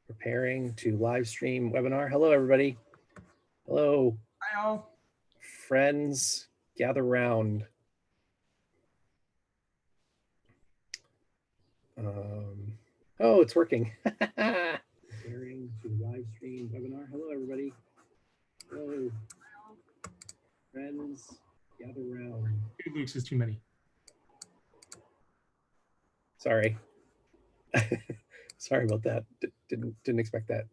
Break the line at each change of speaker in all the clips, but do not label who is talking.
Preparing to live stream webinar. Hello, everybody. Hello.
Hi, all.
Friends, gather round. Oh, it's working. Preparing to live stream webinar. Hello, everybody. Hello. Friends, gather round.
Two Luke's is too many.
Sorry. Sorry about that. Didn't expect that.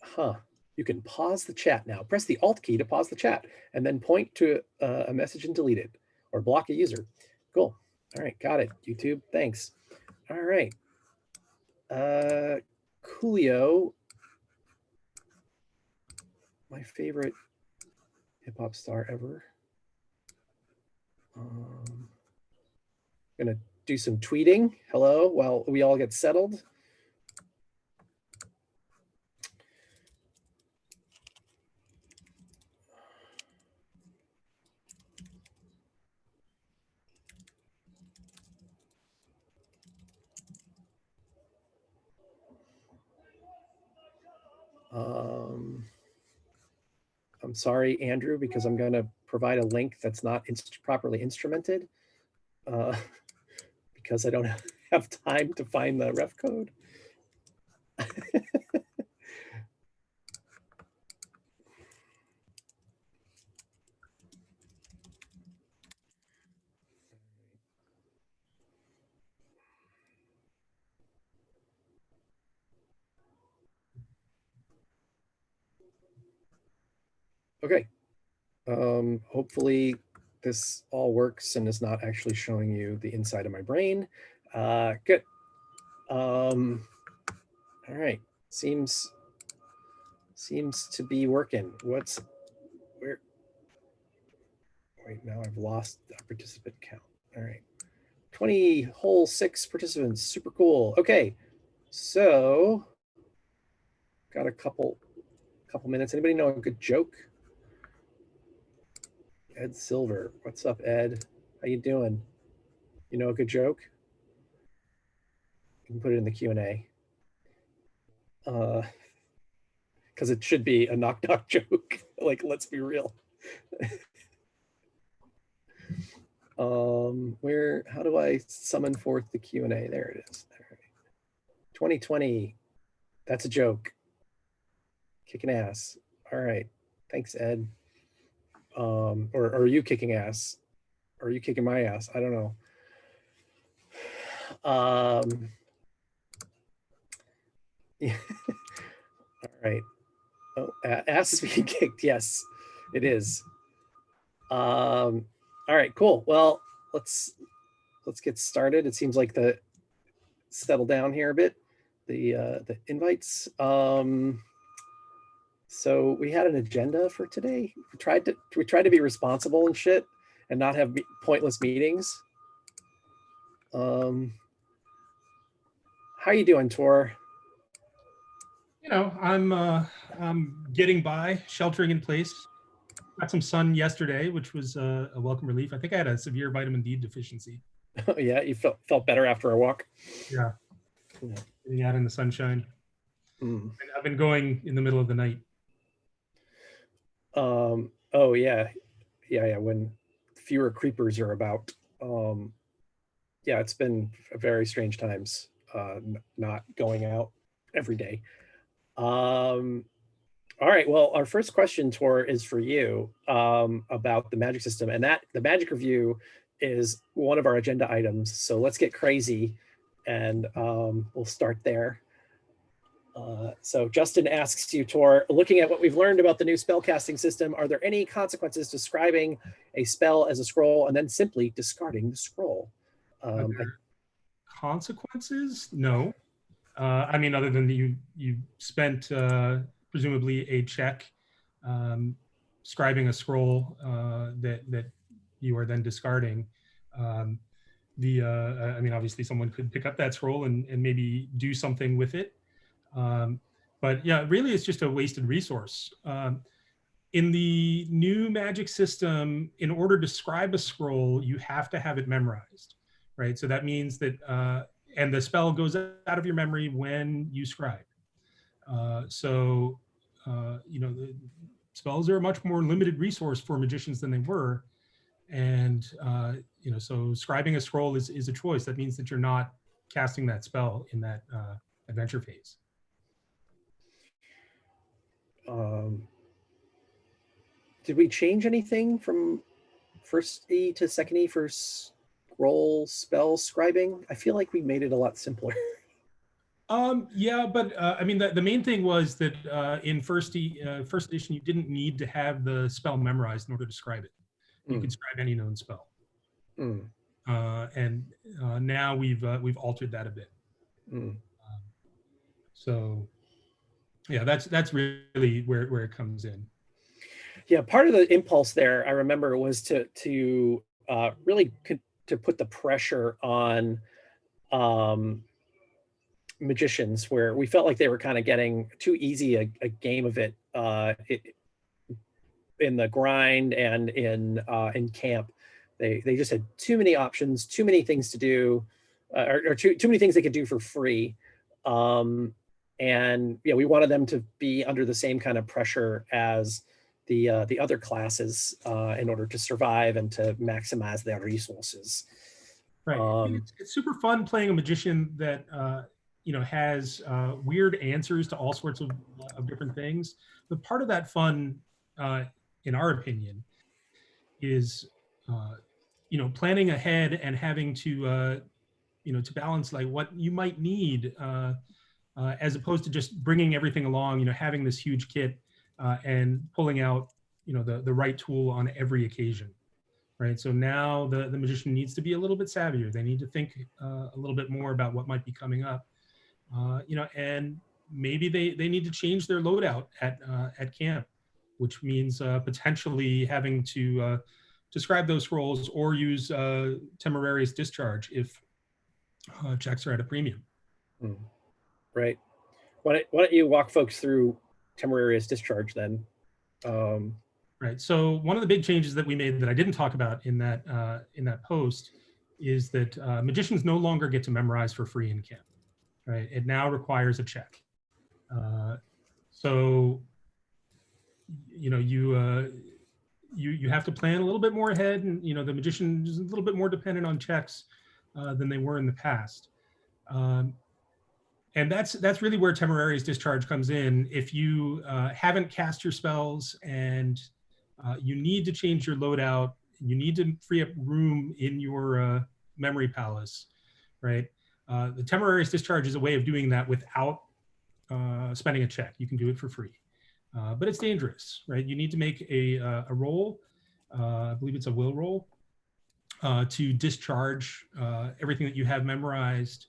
Huh. You can pause the chat now. Press the Alt key to pause the chat and then point to a message and delete it or block a user. Cool. All right, got it. YouTube, thanks. All right. Coolio, my favorite hip hop star ever. Gonna do some tweeting. Hello, while we all get settled. I'm sorry, Andrew, because I'm going to provide a link that's not properly instrumented because I don't have time to find the ref code. Okay. Hopefully this all works and is not actually showing you the inside of my brain. Good. All right. Seems to be working. Where? Wait, now I've lost the participant count. All right. 20 whole 6 participants. Super cool. Okay. So got a couple minutes. Anybody know a good joke? Ed Silver. What's up, Ed? How you doing? You know a good joke? You can put it in the Q&A. Because it should be a knock-knock joke. Like, let's be real. How do I summon forth the Q&A? There it is. All right. 2020. That's a joke. Kicking ass. All right. Thanks, Ed. Or are you kicking ass? Or are you kicking my ass? I don't know. Yeah. All right. Oh, ass is being kicked. Yes, it is. All right, cool. Well, let's get started. It seems like settle down here a bit. The invites. So we had an agenda for today. We tried to be responsible and shit and not have pointless meetings. How you doing, Tor?
You know, I'm getting by, sheltering in place. Got some sun yesterday, which was a welcome relief. I think I had a severe vitamin D deficiency.
Oh, yeah, you felt better after a walk?
Yeah. Getting out in the sunshine. And I've been going in the middle of the night.
Oh yeah. When fewer creepers are about. Yeah, it's been very strange times. Not going out every day. All right. Well, our first question, Tor, is for you about the magic system, and that the magic review is one of our agenda items. So let's get crazy, and we'll start there. So Justin asks you, Tor, looking at what we've learned about the new spellcasting system, are there any consequences describing a spell as a scroll and then simply discarding the scroll?
Consequences? No. I mean, other than you spent presumably a check scribing a scroll that you are then discarding. I mean, obviously someone could pick up that scroll and maybe do something with it. But yeah, really it's just a wasted resource. In the new magic system, in order to scribe a scroll, you have to have it memorized, right? So that means that and the spell goes out of your memory when you scribe. So spells are a much more limited resource for magicians than they were. And, so scribing a scroll is a choice. That means that you're not casting that spell in that adventure phase.
Did we change anything from first E to second E for scroll spell scribing? I feel like we made it a lot simpler.
Yeah, but I mean, the main thing was that in first edition, you didn't need to have the spell memorized in order to scribe it. You could scribe any known spell. And now we've altered that a bit. So yeah, that's really where it comes in.
Yeah, part of the impulse there, I remember, was to really to put the pressure on magicians, where we felt like they were kind of getting too easy a game of it, in the grind and in camp. They just had too many options, too many things to do, or too many things they could do for free. And yeah, we wanted them to be under the same kind of pressure as the other classes in order to survive and to maximize their resources.
Right. It's super fun playing a magician that has weird answers to all sorts of different things. But part of that fun, in our opinion, is planning ahead and having to to balance like what you might need, as opposed to just bringing everything along. Having this huge kit and pulling out the right tool on every occasion. Right. So now the magician needs to be a little bit savvier. They need to think a little bit more about what might be coming up. And maybe they need to change their loadout at camp, which means potentially having to scribe those scrolls or use temerarious discharge if checks are at a premium.
Right. Why don't you walk folks through temerarious discharge then?
Right. So one of the big changes that we made that I didn't talk about in that post is that magicians no longer get to memorize for free in camp. Right. It now requires a check. So you have to plan a little bit more ahead, and the magician is a little bit more dependent on checks than they were in the past. And that's really where temerarious discharge comes in. If you haven't cast your spells and you need to change your loadout, you need to free up room in your memory palace, right? The temerarious discharge is a way of doing that without spending a check. You can do it for free, but it's dangerous, right? You need to make a roll. I believe it's a will roll to discharge everything that you have memorized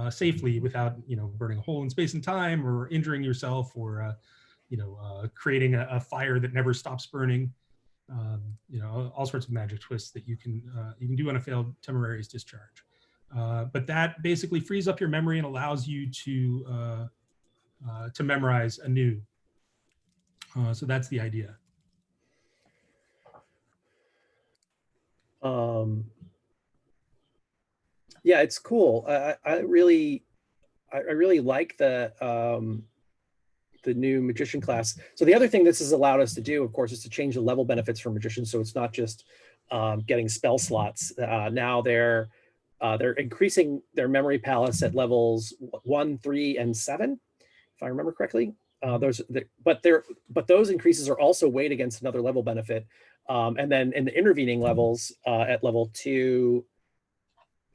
safely without burning a hole in space and time or injuring yourself or creating a fire that never stops burning. All sorts of magic twists that you can do on a failed temerarious discharge. But that basically frees up your memory and allows you to memorize anew. So that's the idea.
Yeah, it's cool. I really like the new magician class. So the other thing this has allowed us to do, of course, is to change the level benefits for magicians. So it's not just getting spell slots. Now they're increasing their memory palace at levels 1, 3, and 7, if I remember correctly. But those increases are also weighed against another level benefit. And then in the intervening levels at level 2,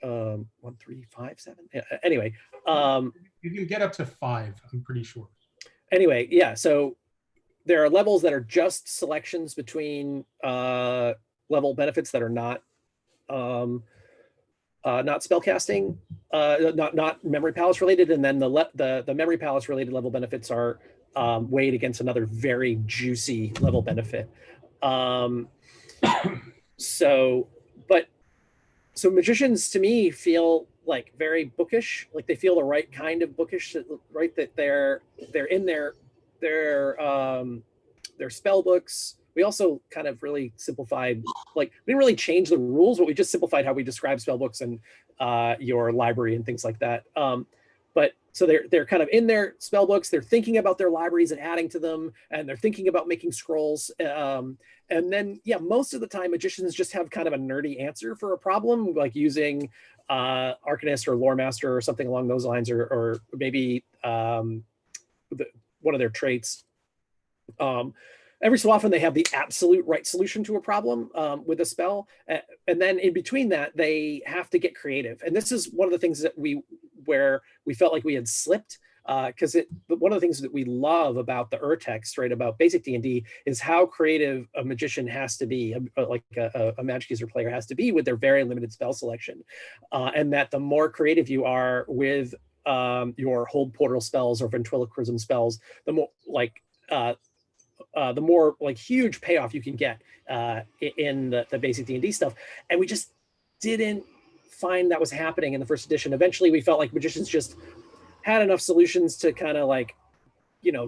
1, 3, 5, 7. Anyway,
you can get up to 5, I'm pretty sure.
Anyway, yeah. So there are levels that are just selections between level benefits that are not spellcasting, not memory palace related, and then the memory palace related level benefits are weighed against another very juicy level benefit. So magicians to me feel like very bookish, like they feel the right kind of bookish, right? That they're in their spell books we also kind of really simplified, like we didn't really change the rules, but we just simplified how we describe spell books and your library and things like that. But so they're kind of in their spell books, they're thinking about their libraries and adding to them, and they're thinking about making scrolls. And then, yeah, most of the time magicians just have kind of a nerdy answer for a problem, like using Arcanist or Lore Master or something along those lines, or maybe one of their traits. Every so often they have the absolute right solution to a problem with a spell. And then in between that, they have to get creative. And this is one of the things that where we felt like we had slipped, because one of the things that we love about the Urtext, right, about basic D&D, is how creative a magician has to be, like a Magic user player has to be with their very limited spell selection. And that the more creative you are with your hold portal spells or ventriloquism spells, the more like huge payoff you can get in the basic D&D stuff. And we just didn't find that was happening in the first edition. Eventually we felt like magicians just had enough solutions to kind of like,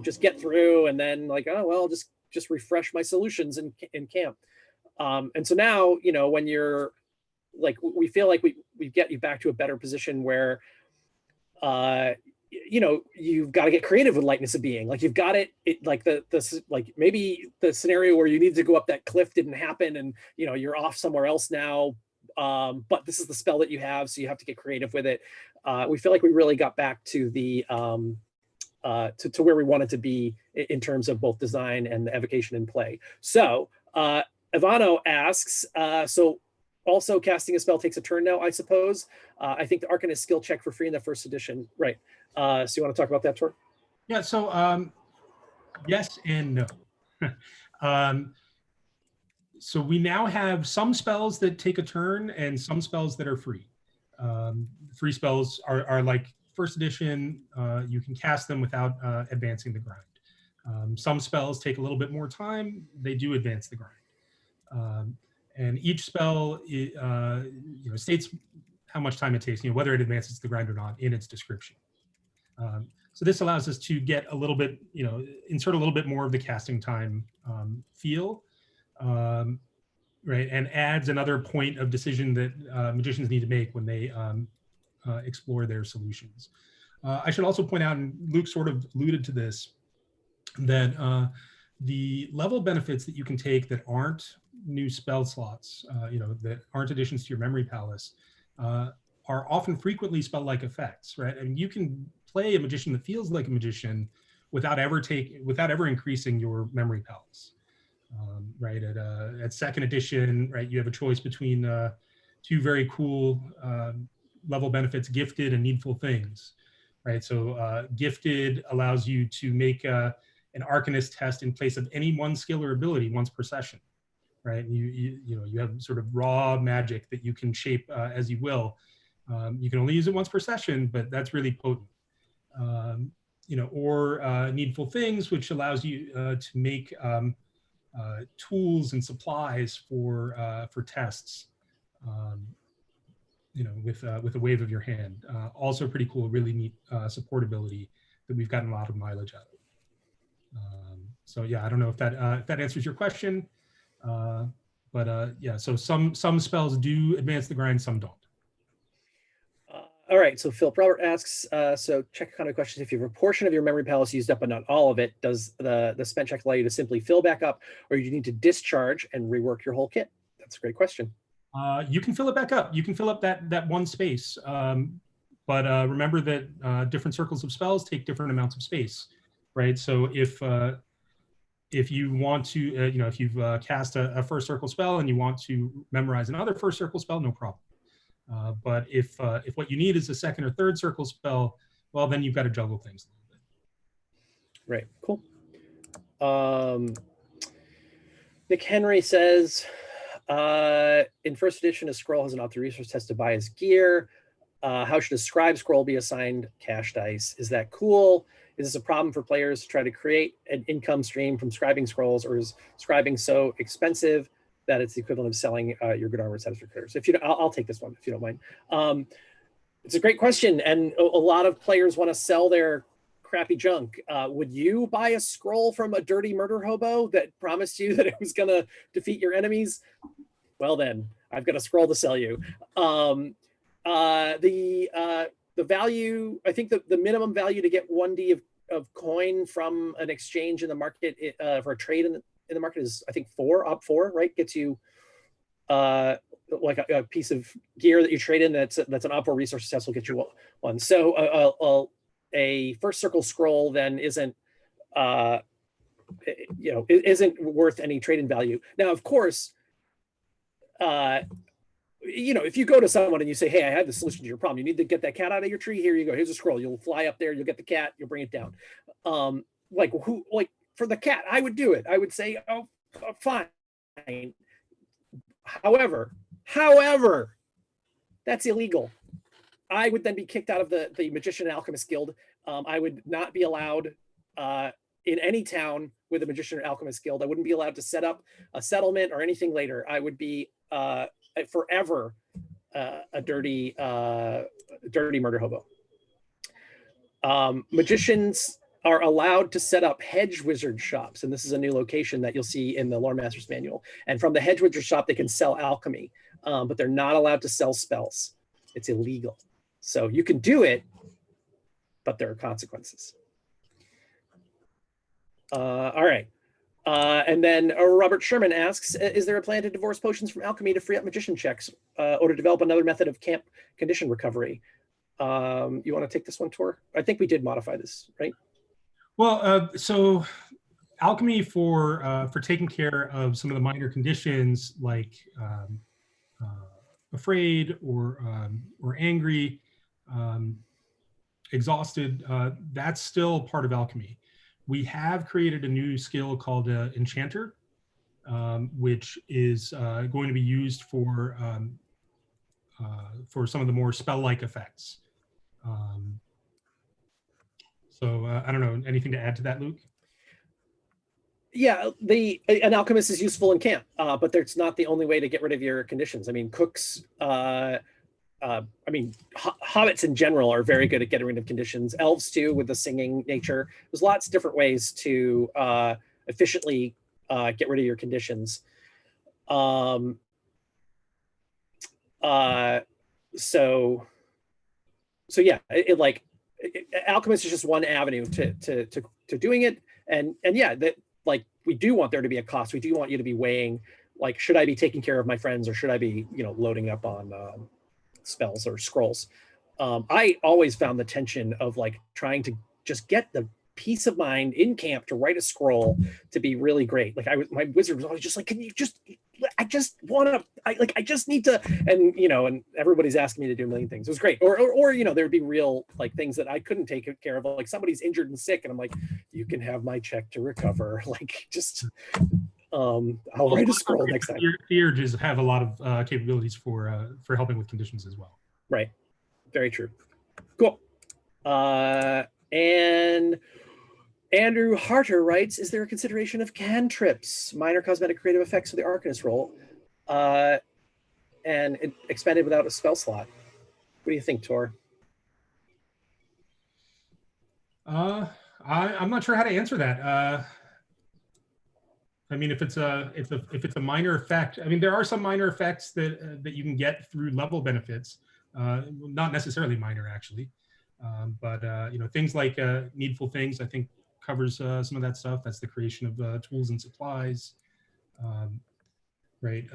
just get through, and then like, oh, well, just refresh my solutions in camp. And so now, when you're like, we feel like we get you back to a better position where you've got to get creative with lightness of being. Like you've got like like maybe the scenario where you need to go up that cliff didn't happen, and you're off somewhere else now. But this is the spell that you have, so you have to get creative with it. We feel like we really got back to the to where we wanted to be in terms of both design and the evocation and play. So Ivano asks, so also casting a spell takes a turn now, I suppose. I think the Arcanist skill check for free in the first edition, right? So you want to talk about that, Tor?
Yeah, so yes and no. So we now have some spells that take a turn and some spells that are free. Free spells are like first edition, you can cast them without advancing the grind. Some spells take a little bit more time, they do advance the grind. And each spell states how much time it takes, whether it advances the grind or not in its description. So this allows us to get a little bit, insert a little bit more of the casting time feel, right, and adds another point of decision that magicians need to make when they explore their solutions. I should also point out, and Luke sort of alluded to this, that the level benefits that you can take that aren't new spell slots, that aren't additions to your memory palace, are often frequently spell-like effects, right? And you can play a magician that feels like a magician without ever increasing your memory palace. Right, at second edition, right, you have a choice between two very cool level benefits, gifted and needful things, right? So gifted allows you to make an Arcanist test in place of any one skill or ability once per session, right? And you have sort of raw magic that you can shape as you will. You can only use it once per session, but that's really potent. Or needful things, which allows you to make tools and supplies for tests, with a wave of your hand. Also pretty cool, really neat support ability that we've gotten a lot of mileage out of. So yeah, I don't know if that answers your question, but yeah. So some spells do advance the grind, some don't.
All right, so Phil Robert asks, so check kind of questions. If you have a portion of your memory palace used up but not all of it, does the spend check allow you to simply fill back up, or do you need to discharge and rework your whole kit? That's a great question.
You can fill it back up. You can fill up that one space. But remember that different circles of spells take different amounts of space, right? So if you want to, if you've cast a first circle spell and you want to memorize another first circle spell, no problem. But if what you need is a second or third circle spell, well, then you've got to juggle things a
little bit. Right, cool. Nick Henry says, in first edition, a scroll has an optional resource test to buy as gear. How should a scribe scroll be assigned cash dice? Is that cool? Is this a problem for players to try to create an income stream from scribing scrolls, or is scribing so expensive that it's the equivalent of selling your good armor status for critters? If you, I'll take this one if you don't mind. It's a great question, and a lot of players want to sell their crappy junk. Would you buy a scroll from a dirty murder hobo that promised you that it was going to defeat your enemies? Well, then I've got a scroll to sell you. The value, I think the minimum value to get 1D of coin from an exchange in the market for a trade in the market is, I think, op 4, right? Gets you like a piece of gear that you trade in that's an op 4 resource test will get you one. So a first circle scroll then isn't isn't worth any trade-in value. Now, of course, if you go to someone and you say, hey, I have the solution to your problem, you need to get that cat out of your tree, here you go, here's a scroll, you'll fly up there, you'll get the cat, you'll bring it down. For the cat, I would do it. I would say, oh, fine. However, that's illegal. I would then be kicked out of the Magician and Alchemist Guild. I would not be allowed in any town with a Magician or Alchemist Guild. I wouldn't be allowed to set up a settlement or anything later. I would be forever a dirty murder hobo. Magicians are allowed to set up hedge wizard shops, and this is a new location that you'll see in the Lore Master's Manual. And from the hedge wizard shop, they can sell alchemy, but they're not allowed to sell spells. It's illegal. So you can do it, but there are consequences. All right. And then Robert Sherman asks, is there a plan to divorce potions from alchemy to free up magician checks or to develop another method of camp condition recovery? You want to take this one, Tor? I think we did modify this, right?
Well, so alchemy for taking care of some of the minor conditions like afraid or angry, exhausted, that's still part of alchemy. We have created a new skill called Enchanter, which is going to be used for some of the more spell-like effects. So I don't know, anything to add to that, Luke?
Yeah, an alchemist is useful in camp, but that's not the only way to get rid of your conditions. I mean, cooks, hobbits in general are very good at getting rid of conditions. Elves too, with the singing nature. There's lots of different ways to efficiently get rid of your conditions. So yeah, alchemist is just one avenue to doing it, and yeah, that like we do want there to be a cost. We do want you to be weighing, like, should I be taking care of my friends or should I be, loading up on spells or scrolls? I always found the tension of like trying to just get the peace of mind in camp to write a scroll to be really great. Like my wizard was always just like, can you just, I just need to, and and everybody's asking me to do a million things. It was great. Or there would be real like things that I couldn't take care of. Like somebody's injured and sick and I'm like, you can have my check to recover. Like just, I'll write a scroll next time.
The urges have a lot of capabilities for helping with conditions as well.
Right. Very true. Cool. And Andrew Harter writes, is there a consideration of cantrips, minor cosmetic creative effects for the Arcanist role, and expended without a spell slot? What do you think, Tor?
I'm not sure how to answer that. I mean, if it's a minor effect, I mean, there are some minor effects that you can get through level benefits, not necessarily minor actually, but things like needful things, I think covers some of that stuff. That's the creation of tools and supplies, right?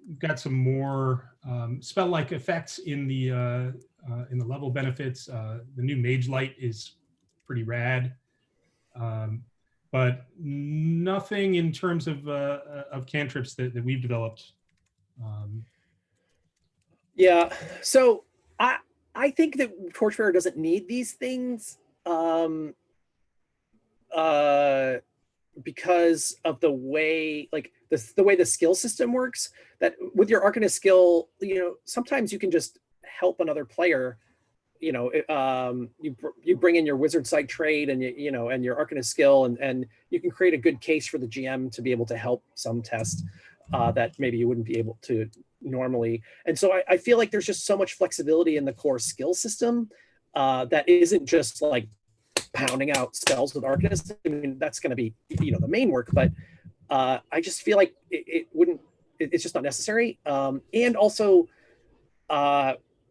We've got some more spell-like effects in the level benefits. The new Mage Light is pretty rad. But nothing in terms of cantrips that we've developed.
Yeah, so I think that Torchbearer doesn't need these things because of the way the skill system works. That with your Arcanist skill, sometimes you can just help another player. You bring in your wizard side trade and and your Arcanist skill, and you can create a good case for the GM to be able to help some test that maybe you wouldn't be able to normally. And so I feel like there's just so much flexibility in the core skill system that isn't just like pounding out spells with Arcanist. I mean, that's going to be, you know, the main work, but I just feel like it wouldn't, it's just not necessary. And also,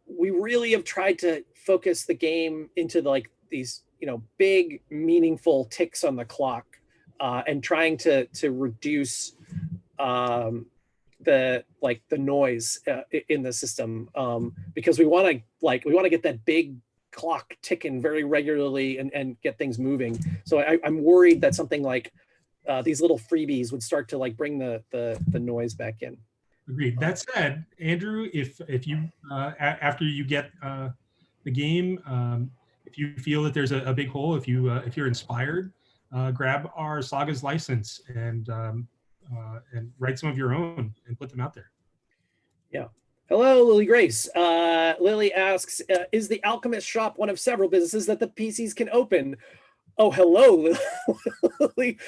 we really have tried to focus the game into like these, you know, big, meaningful ticks on the clock, and trying to reduce the noise in the system, because we want to get that big clock ticking very regularly and get things moving. So I'm worried that something like these little freebies would start to like bring the noise back in.
Agreed. That said, Andrew, if you after you get the game, if you feel that there's a big hole, if you're inspired, grab our Sagas license and write some of your own and put them out there.
Yeah. Hello, Lily Grace. Lily asks, is the Alchemist shop one of several businesses that the PCs can open? Oh, hello, Lily.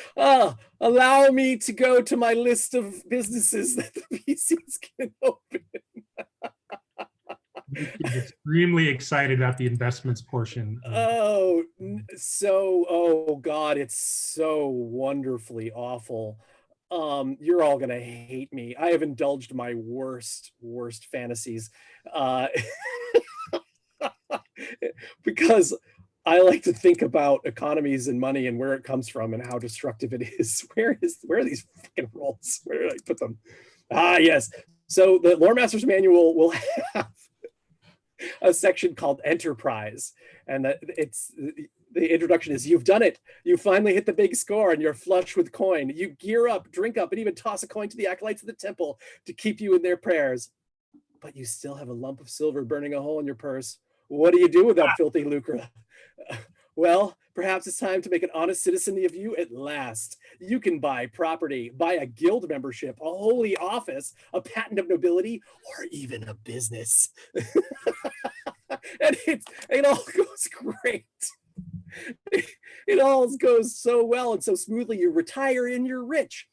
Allow me to go to my list of businesses that the PCs can open.
He's extremely excited about the investments portion.
Oh God, it's so wonderfully awful. You're all gonna hate me. I have indulged my worst fantasies, because I like to think about economies and money and where it comes from and how destructive it is. Where are these fucking rolls? Where did I put them? Ah, yes. So the Lore Master's Manual will have a section called Enterprise, and the introduction is, you've done it. You finally hit the big score and you're flush with coin. You gear up, drink up, and even toss a coin to the acolytes of the temple to keep you in their prayers. But you still have a lump of silver burning a hole in your purse. What do you do with that filthy lucre? Well, perhaps it's time to make an honest citizen of you at last. You can buy property, buy a guild membership, a holy office, a patent of nobility, or even a business. And it all goes great. It all goes so well and so smoothly. You retire and you're rich.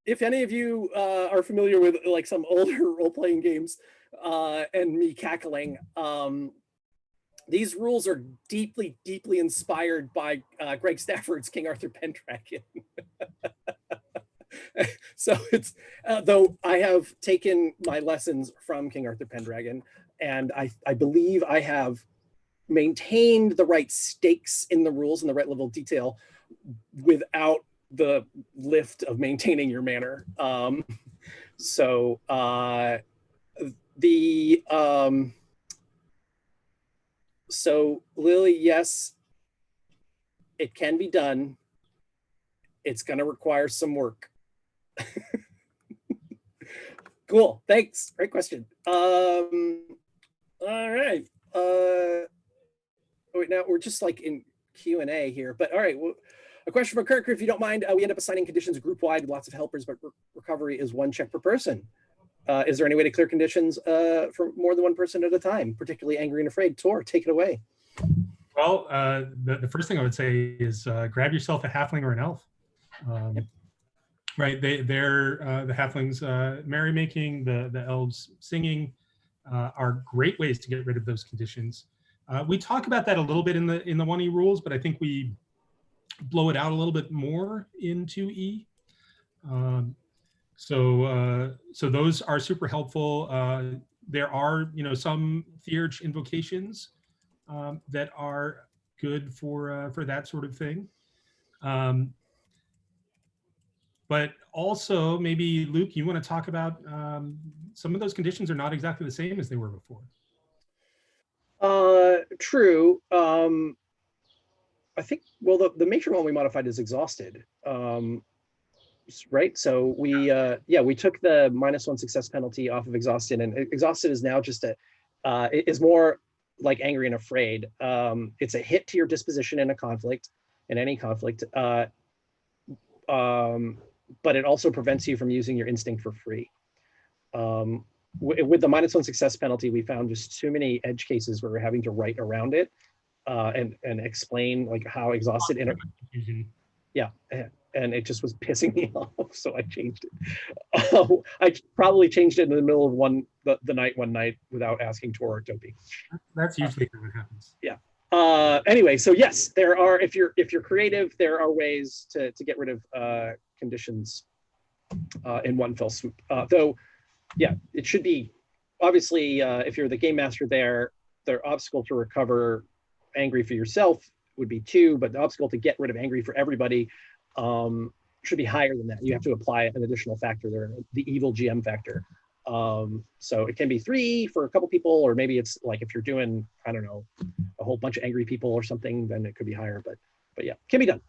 If any of you are familiar with like some older role-playing games and me cackling, these rules are deeply inspired by Greg Stafford's King Arthur Pendragon. So it's though I have taken my lessons from King Arthur Pendragon, and I believe I have maintained the right stakes in the rules and the right level of detail without the lift of maintaining your manner. So Lily, yes, it can be done. It's going to require some work. Cool. Thanks. Great question. All right. Wait, now we're just like in Q&A here, but all right. Well, a question from Kirk, if you don't mind, we end up assigning conditions group wide with lots of helpers, but recovery is 1 check per person. Is there any way to clear conditions for more than 1 person at a time, particularly angry and afraid? Tor, take it away.
Well, the first thing I would say is grab yourself a halfling or an elf. Yep. Right, they're the halflings merrymaking, the elves singing are great ways to get rid of those conditions. We talk about that a little bit in the 1E rules, but I think we blow it out a little bit more in 2E. So those are super helpful. There are some Theurge invocations that are good for that sort of thing. But also, maybe, Luke, you want to talk about some of those conditions are not exactly the same as they were before.
True. I think, well, the major one we modified is exhausted. Right? So we took the -1 success penalty off of exhausted, and exhausted is now just it is more like angry and afraid. It's a hit to your disposition in any conflict. But it also prevents you from using your instinct for free. With the -1 success penalty, we found just too many edge cases where we're having to write around it and explain like how exhausted. Yeah. and it just was pissing me off, so I changed it. I probably changed it in the middle of the night one night without asking Tor or Toby.
That's usually how it happens.
Yeah. Anyway, so yes, there are, if you're creative, there are ways to get rid of conditions in one fell swoop. Though, yeah, it should be, obviously, if you're the game master there, their obstacle to recover angry for yourself would be 2, but the obstacle to get rid of angry for everybody should be higher than that. You have to apply an additional factor there, the evil GM factor. So it can be 3 for a couple people, or maybe it's like if you're doing, I don't know, a whole bunch of angry people or something, then it could be higher, but yeah, can be done.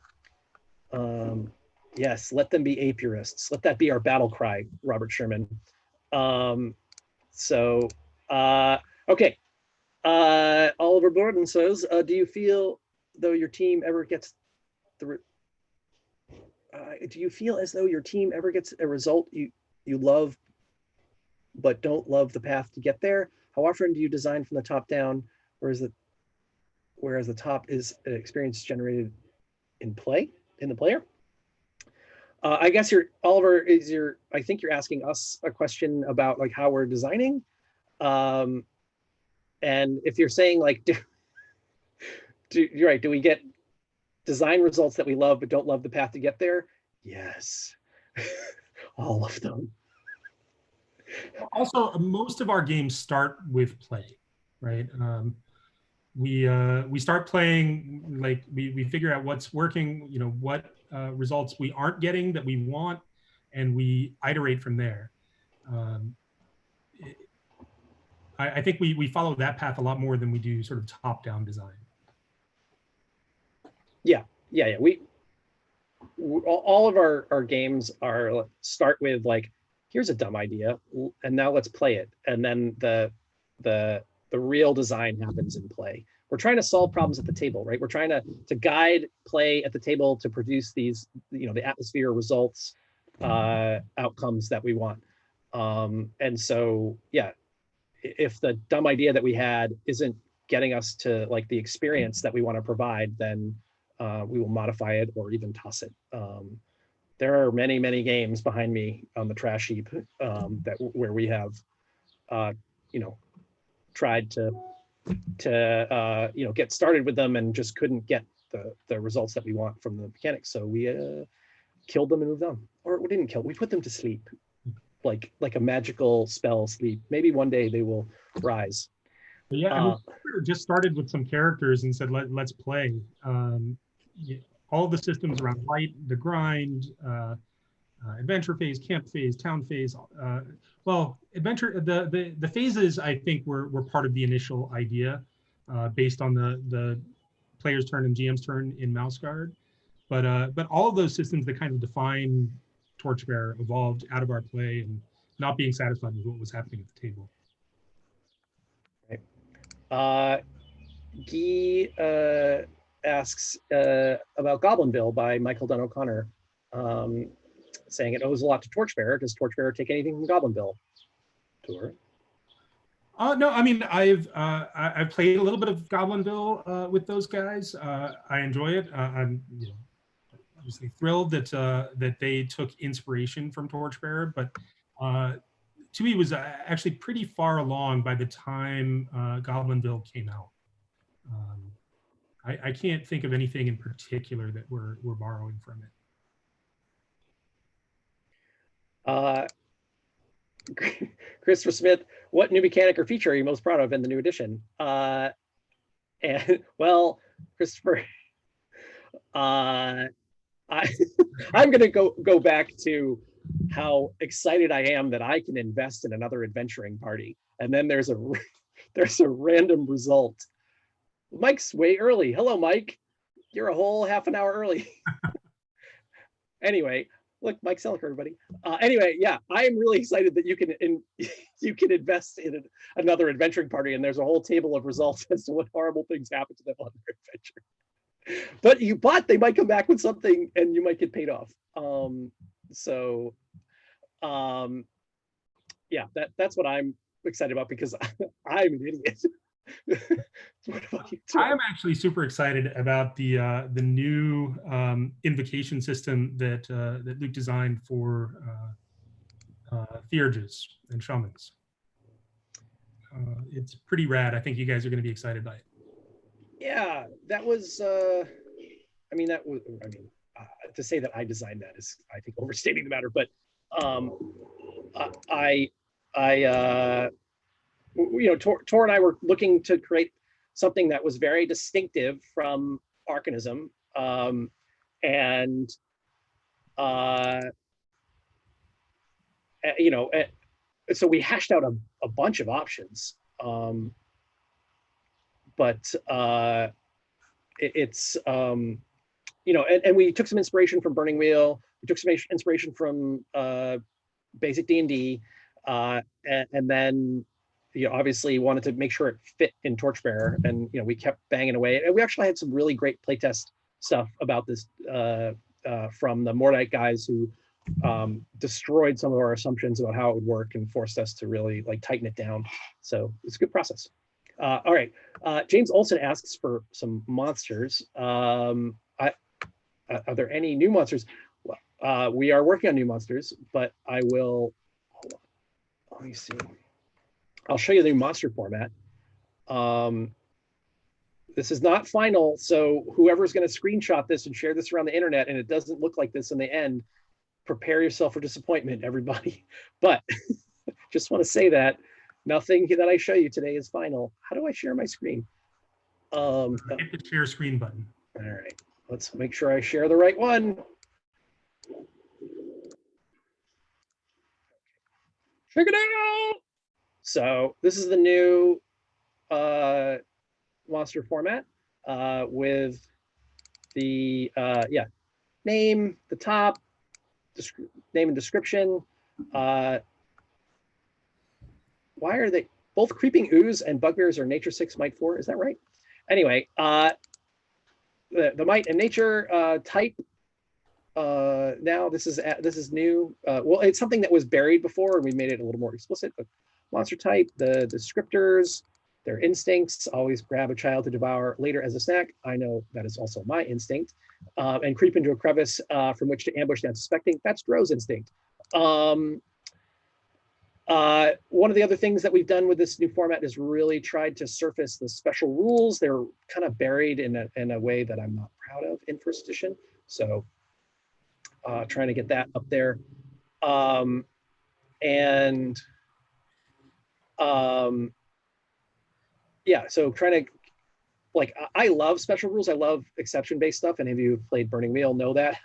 Yes, let them be apurists. Let that be our battle cry, Robert Sherman. Okay. Oliver Borden says, do you feel though your team ever gets the do you feel as though your team ever gets a result you love but don't love the path to get there? How often do you design from the top down, whereas the top is an experience generated in the player? I guess Oliver, I think you're asking us a question about like how we're designing. And if you're saying like, you're right, do we get design results that we love but don't love the path to get there? Yes, all of them.
Also, most of our games start with play, right? We start playing, like we figure out what's working, what results we aren't getting that we want, and we iterate from there. I think we follow that path a lot more than we do sort of top-down design.
Yeah. We all of our games are start with like, here's a dumb idea, and now let's play it, and then the real design happens in play. We're trying to solve problems at the table, right? We're trying to guide play at the table to produce these, the atmosphere, results, outcomes that we want. And so, yeah, if the dumb idea that we had isn't getting us to like the experience that we want to provide, then we will modify it or even toss it. There are many, many games behind me on the trash heap where we have, tried to get started with them and just couldn't get the results that we want from the mechanics. So we killed them and moved on. Or we didn't kill, we put them to sleep. Like a magical spell sleep. Maybe one day they will rise.
But yeah, we just started with some characters and said, let's play. All the systems around light, the grind, adventure phase, camp phase, town phase. Well, adventure, the phases, I think, were part of the initial idea based on the player's turn and GM's turn in Mouse Guard. But all of those systems that kind of define Torchbearer evolved out of our play and not being satisfied with what was happening at the table.
Right. Guy asks about Goblinville by Michael Dunn O'Connor, saying it owes a lot to Torchbearer. Does Torchbearer take anything from Goblinville? Tor?
No, I mean, I've played a little bit of Goblinville with those guys. I enjoy it. I'm obviously thrilled that they took inspiration from Torchbearer, but Tui was actually pretty far along by the time Goblinville came out. I can't think of anything in particular that we're borrowing from
it. Christopher Smith, what new mechanic or feature are you most proud of in the new edition? And well, Christopher, I'm going to go back to how excited I am that I can invest in another adventuring party, and then there's a random result. Mike's way early. Hello, Mike. You're a whole half an hour early. Anyway, look, Mike Selick, everybody. Anyway, yeah, I am really excited that you can invest in another adventuring party, and there's a whole table of results as to what horrible things happen to them on their adventure. But they might come back with something, and you might get paid off. Yeah, that's what I'm excited about, because I'm an idiot. What about you,
I
Tor?
am actually super excited about the new invocation system that that Luke designed for theurges and shamans. It's pretty rad. I think you guys are going to be excited by it.
Yeah, that was. I mean, that was. I mean, to say that I designed that is, I think, overstating the matter. But um, I you know, Tor and I were looking to create something that was very distinctive from Arcanism, and uh, you know, so we hashed out a bunch of options, but it's you know, and we took some inspiration from Burning Wheel. We took some inspiration from basic D&D, and then you know, obviously wanted to make sure it fit in Torchbearer, and you know, we kept banging away. And we actually had some really great playtest stuff about this from the Mordite guys who destroyed some of our assumptions about how it would work and forced us to really like tighten it down. So it's a good process. All right, James Olson asks for some monsters. Are there any new monsters? Well, we are working on new monsters, but I will, hold on, let me see. I'll show you the new monster format. This is not final, so whoever's going to screenshot this and share this around the internet and it doesn't look like this in the end, prepare yourself for disappointment, everybody. But just want to say that nothing that I show you today is final. How do I share my screen?
Hit the share screen button.
All right, let's make sure I share the right one. Check it out. So this is the new monster format with the yeah, name, the top, name and description. Why are they both creeping ooze and bugbears are nature 6 might 4? Is that right? Anyway, the might and nature type. Now this is new. Well, it's something that was buried before, and we made it a little more explicit. But monster type, the descriptors, their instincts: always grab a child to devour later as a snack. I know that is also my instinct. And creep into a crevice from which to ambush the unsuspecting. That's Dro's instinct. One of the other things that we've done with this new format is really tried to surface the special rules. They're kind of buried in a way that I'm not proud of in first edition. So trying to get that up there. And yeah, so trying to, like, I love special rules. I love exception-based stuff. Any of you who've played Burning Wheel know that.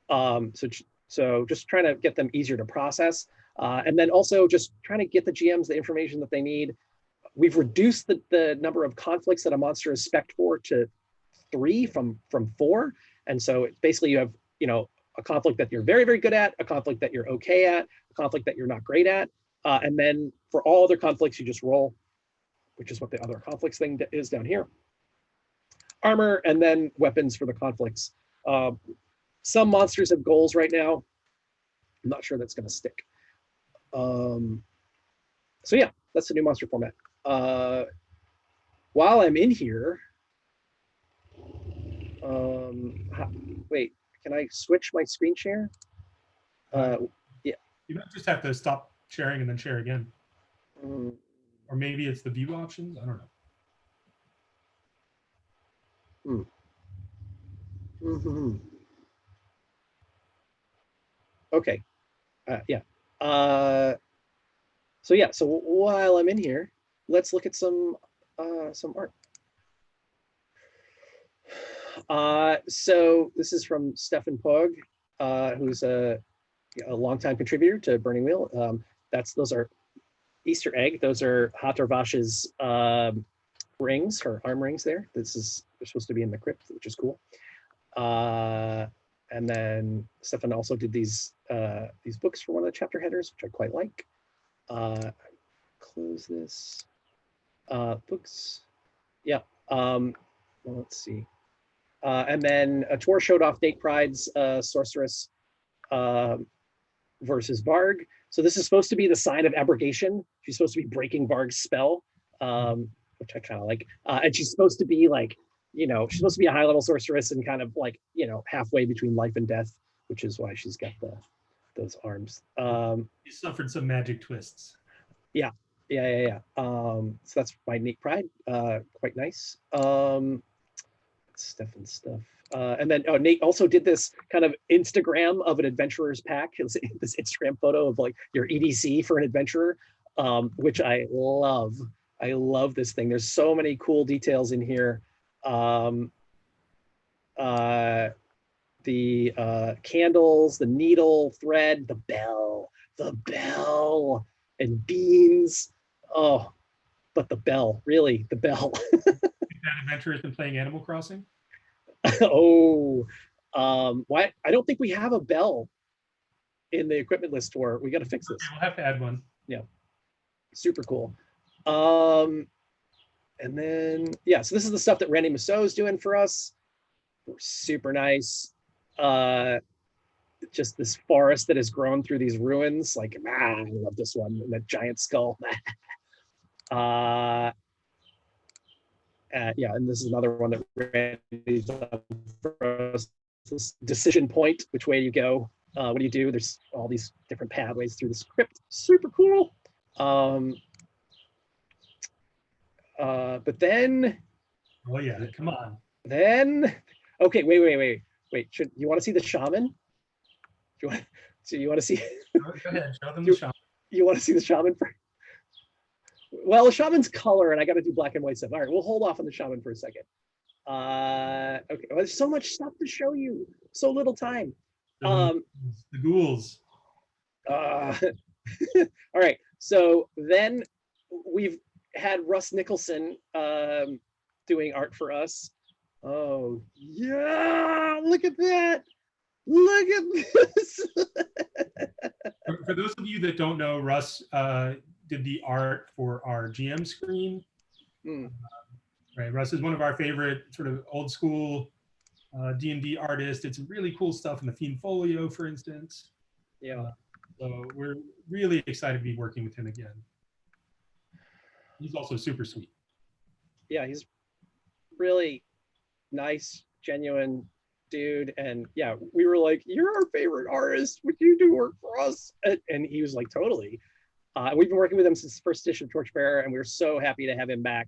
So just trying to get them easier to process. And then also just trying to get the GMs the information that they need. We've reduced the number of conflicts that a monster is spec'd for to 3 from 4. And so basically you have, you know, a conflict that you're very, very good at, a conflict that you're okay at, a conflict that you're not great at. And then for all other conflicts, you just roll, which is what the other conflicts thing is down here. Armor, and then weapons for the conflicts. Some monsters have goals right now. I'm not sure that's going to stick. So yeah, that's the new monster format. While I'm in here, wait, can I switch my screen share? Yeah.
You might just have to stop sharing and then share again.
Mm.
Or maybe it's the view options. I don't know.
Mm-hmm. Okay. Yeah. So yeah. So while I'm in here, let's look at some art. So this is from Stefan Pog, who's a longtime contributor to Burning Wheel. Those are Easter egg. Those are Hatarvash's rings, her arm rings there. They're supposed to be in the crypt, which is cool. And then Stefan also did these books for one of the chapter headers, which I quite like. Close this. Books. Yeah. Well, let's see. And then Tor showed off Date Pride's Sorceress versus Varg. So this is supposed to be the sign of abrogation. She's supposed to be breaking Varg's spell. which I kind of like. And she's supposed to be like, you know, she's supposed to be a high level sorceress and kind of like, you know, halfway between life and death, which is why she's got those arms.
You suffered some magic twists.
Yeah. So that's my Nate Pride. Quite nice. Stuff and stuff. And then Nate also did this kind of Instagram of an adventurer's pack. This Instagram photo of like your EDC for an adventurer, which I love. I love this thing. There's so many cool details in here. The candles, the needle, thread, the bell, and beans. Oh, but the bell, really, the bell.
That adventurer has been playing Animal Crossing.
Oh, why? I don't think we have a bell in the equipment list tour. We got to fix this.
Okay, we'll have to add one.
Yeah, super cool. And then yeah, so this is the stuff that Randy Masseau's doing for us. Super nice. Just this forest that has grown through these ruins. Like, I love this one. And that giant skull. Yeah, and this is another one that Randy's done for us. This decision point, which way you go. What do you do? There's all these different pathways through the script. Super cool. But then,
oh yeah, come on.
Then, okay, wait. Should you want to see the shaman? Do you want to see?
Go ahead, show them the shaman. You
want to see the shaman for? Well, the shaman's color, and I got to do black and white stuff. All right, we'll hold off on the shaman for a second. Okay, well, there's so much stuff to show you, so little time.
The ghouls.
All right, so then we've had Russ Nicholson doing art for us. Oh yeah, look at that. Look at this.
For those of you that don't know, Russ did the art for our GM screen. Right, Russ is one of our favorite sort of old school D&D artists. It's really cool stuff in the Fiend Folio, for instance.
Yeah.
So we're really excited to be working with him again. He's also super sweet.
Yeah, he's really nice, genuine dude. And yeah, we were like, you're our favorite artist. Would you do work for us? And he was like, totally. We've been working with him since the first edition of Torchbearer, and we were so happy to have him back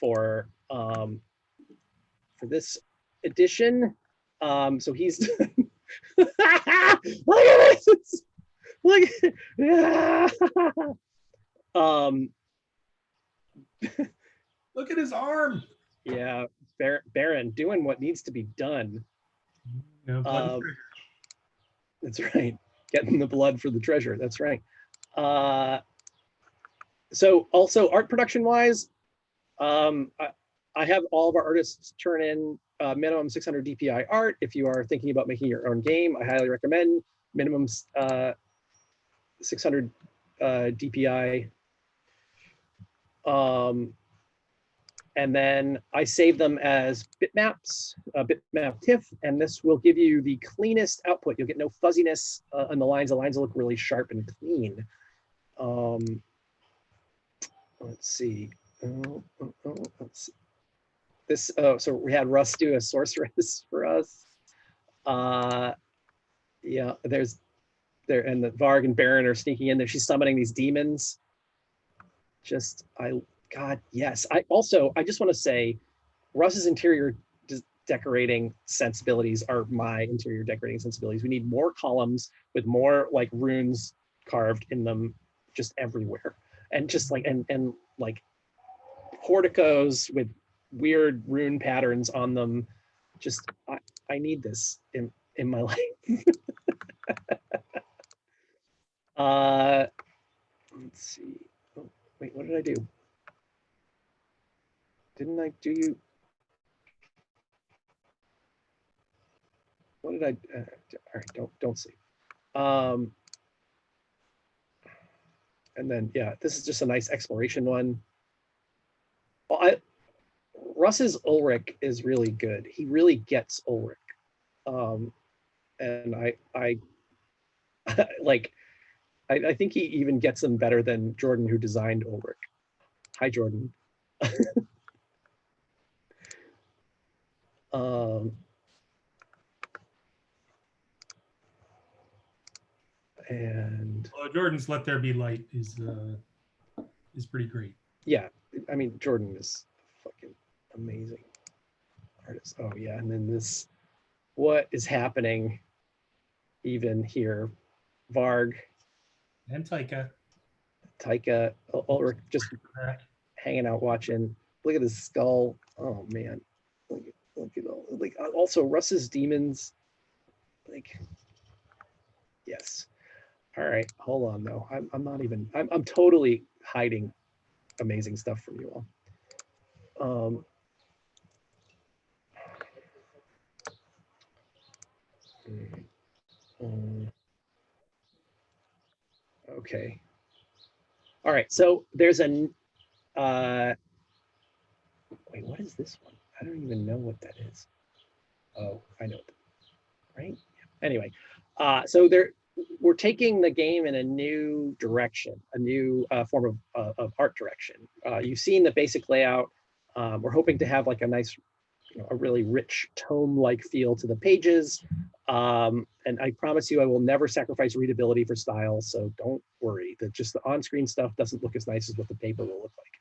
for this edition. So he's look at this. Look at yeah.
Look at his arm.
Yeah, Baron doing what needs to be done.
No,
that's right. Getting the blood for the treasure. That's right. So also art production wise, I have all of our artists turn in minimum 600 DPI art. If you are thinking about making your own game, I highly recommend minimum 600 DPI. And then I save them as bitmaps, bitmap TIFF, and this will give you the cleanest output. You'll get no fuzziness on the lines. The lines will look really sharp and clean. Let's see. Let's see. This, so we had Russ do a sorceress for us. Yeah, and the Varg and Baron are sneaking in there. She's summoning these demons. God, yes. I just want to say, Russ's interior decorating sensibilities are my interior decorating sensibilities. We need more columns with more like runes carved in them, just everywhere, and just like and like porticos with weird rune patterns on them. Just I need this in my life. Let's see. Oh, wait, what did I do? Didn't I do you? What did I? All right, don't see. And then yeah, this is just a nice exploration one. Well, Russ's Ulrich is really good. He really gets Ulrich, and I like. I think he even gets them better than Jordan, who designed Ulrich. Hi, Jordan. And
Jordan's "Let There Be Light" is pretty great.
Yeah, I mean, Jordan is fucking amazing artist. Oh yeah, and then this, what is happening even here? Varg
And Taika
Ulrich just hanging out watching. Look at his skull. Oh man, look at all, like, also Russ's demons. Like, yes. All right, hold on though. I'm not even. I'm totally hiding amazing stuff from you all. Okay. All right. So there's a. Wait, what is this one? I don't even know what that is. Oh, I know. Right. Anyway, so we're taking the game in a new direction, a new form of art direction. You've seen the basic layout. We're hoping to have like a nice, a really rich tome-like feel to the pages. And I promise you, I will never sacrifice readability for style. So don't worry that just the on-screen stuff doesn't look as nice as what the paper will look like.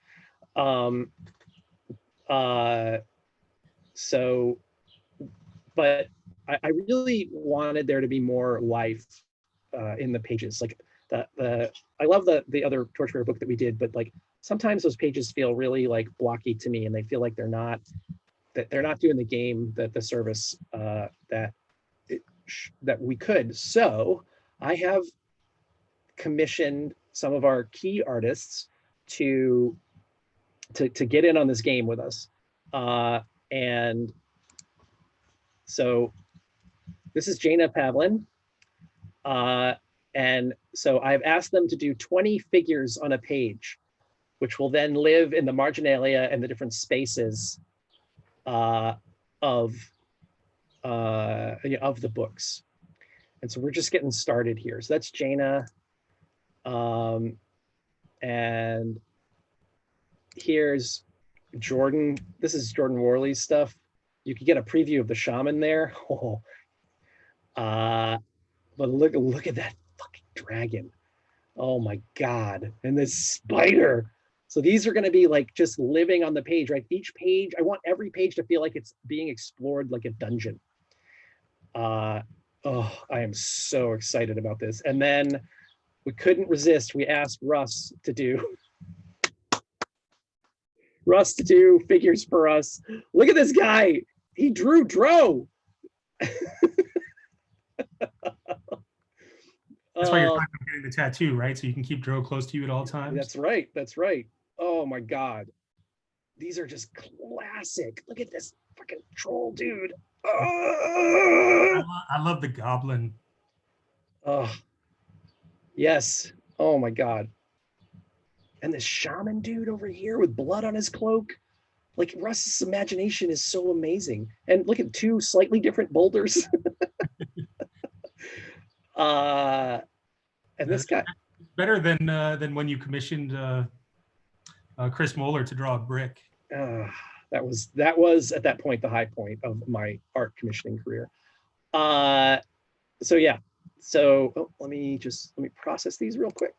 So, but I really wanted there to be more life in the pages. Like I love the other Torchbearer book that we did, but like sometimes those pages feel really like blocky to me, and they feel like they're not doing the game the service that we could. So I have commissioned some of our key artists to get in on this game with us, and so this is Jaina Pavlin. And so I've asked them to do 20 figures on a page, which will then live in the marginalia and the different spaces of the books. And so we're just getting started here. So that's Jaina. And here's Jordan. This is Jordan Worley's stuff. You could get a preview of the shaman there. Oh. But look at that fucking dragon. Oh my God. And this spider. So these are going to be like just living on the page, right? Each page, I want every page to feel like it's being explored like a dungeon. Oh, I am so excited about this. And then we couldn't resist. We asked Russ to do figures for us. Look at this guy. He drew Dro.
That's why you're talking about getting the tattoo, right? So you can keep Dro close to you at all times.
That's right. That's right. Oh my God. These are just classic. Look at this fucking troll dude.
I love the goblin.
Oh, yes. Oh my God. And this shaman dude over here with blood on his cloak. Like, Russ's imagination is so amazing. And look at two slightly different boulders. And this guy.
Better than when you commissioned Chris Moeller to draw a brick.
That was at that point the high point of my art commissioning career. So yeah. So let me process these real quick.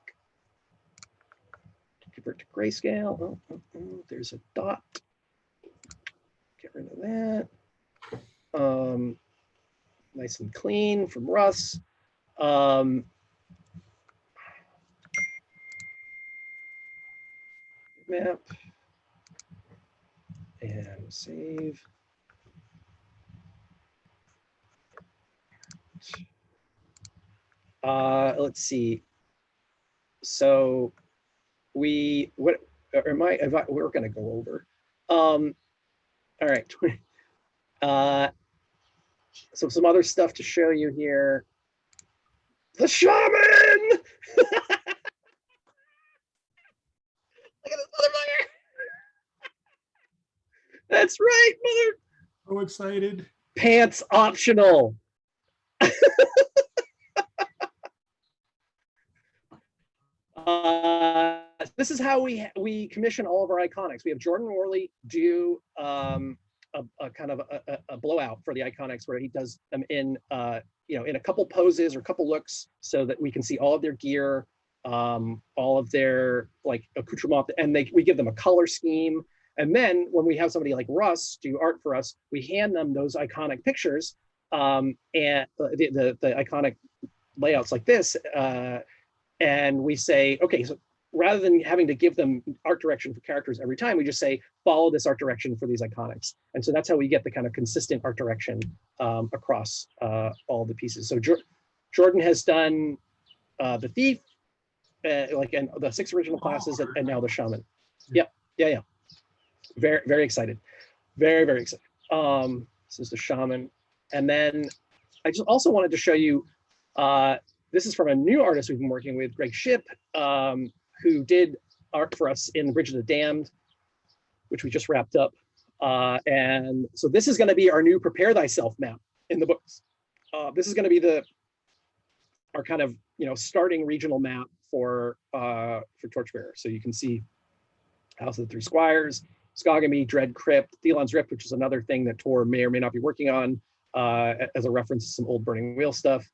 Convert to grayscale. There's a dot. Get rid of that. Nice and clean from Russ. Map. And save. Let's see. So we're going to go over. All right. So some other stuff to show you here. The shaman. Look at this motherfucker. That's right, mother.
So excited.
Pants optional. this is how we commission all of our iconics. We have Jordan Worley do a kind of a blowout for the iconics where he does them in in a couple poses or a couple looks so that we can see all of their gear, all of their like accoutrement, and we give them a color scheme. And then when we have somebody like Russ do art for us, we hand them those iconic pictures and the iconic layouts like this, and we say, okay, so rather than having to give them art direction for characters every time, we just say, follow this art direction for these iconics. And so that's how we get the kind of consistent art direction across all the pieces. So Jordan has done the Thief, and the 6 original classes, and now the Shaman. Yep, yeah. Very, very excited. Very, very excited. This is the Shaman. And then I just also wanted to show you, this is from a new artist we've been working with, Greg Ship, who did art for us in Bridge of the Damned, which we just wrapped up. And so this is going to be our new Prepare Thyself map in the books. This is going to be our kind of starting regional map for Torchbearer. So you can see House of the Three Squires, Skogamy, Dread Crypt, Thelon's Rift, which is another thing that Tor may or may not be working on as a reference to some old Burning Wheel stuff.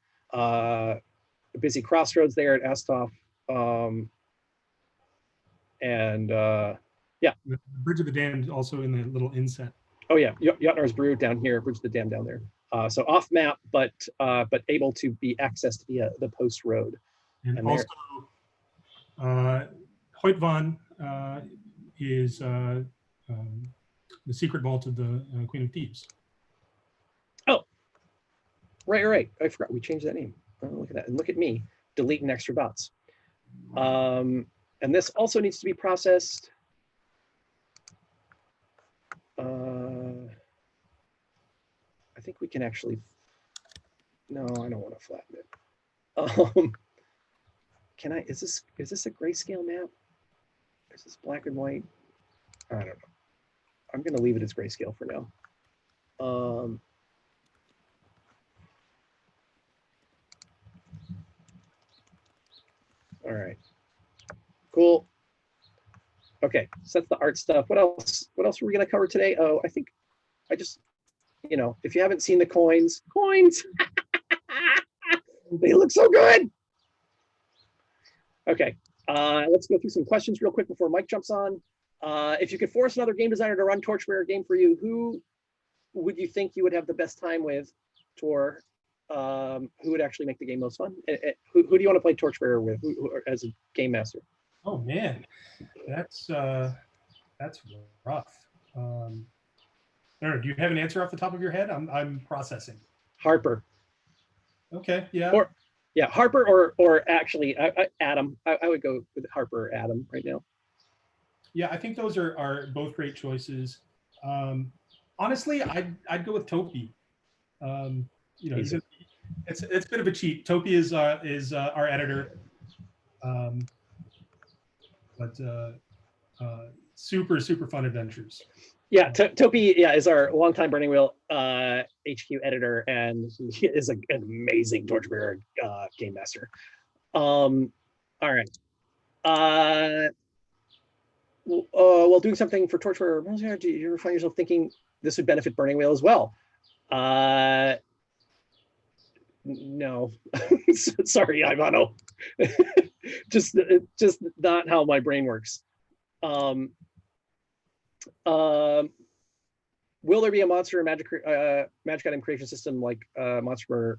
Busy Crossroads there at Astolf. Yeah.
The Bridge of the Damned also in the little inset.
Oh yeah, Jotnar's Brew down here, Bridge of the Dam down there. So off map, but able to be accessed via the post road.
And also, Hoytvon is the secret vault of the Queen of Thieves.
Oh, right. I forgot we changed that name. Oh, look at that, and look at me deleting extra dots. And this also needs to be processed. I think we can actually, no, I don't want to flatten it. Can I, is this a grayscale map? Is this black and white? I don't know. I'm going to leave it as grayscale for now. All right. Cool. Okay, so that's the art stuff. What else were we going to cover today? Oh, I think I just, if you haven't seen the coins, they look so good. Okay, let's go through some questions real quick before Mike jumps on. If you could force another game designer to run Torchbearer game for you, who would you think you would have the best time with, Tor? Who would actually make the game most fun? Who do you want to play Torchbearer with as a game master?
Oh man, that's rough. I don't know. Do you have an answer off the top of your head? I'm processing.
Harper.
Okay. Yeah.
Harper or actually Adam. I would go with Harper or Adam right now.
Yeah, I think those are both great choices. Honestly, I'd go with Topi. It's a bit of a cheat. Topi is our editor. But super fun adventures.
Yeah, Topi is our longtime Burning Wheel HQ editor, and he is an amazing Torchbearer game master. All right. While doing something for Torchbearer, do you ever find yourself thinking this would benefit Burning Wheel as well? No. Sorry, Ivano. just not how my brain works. Will there be a monster magic item creation system like Monster Burner,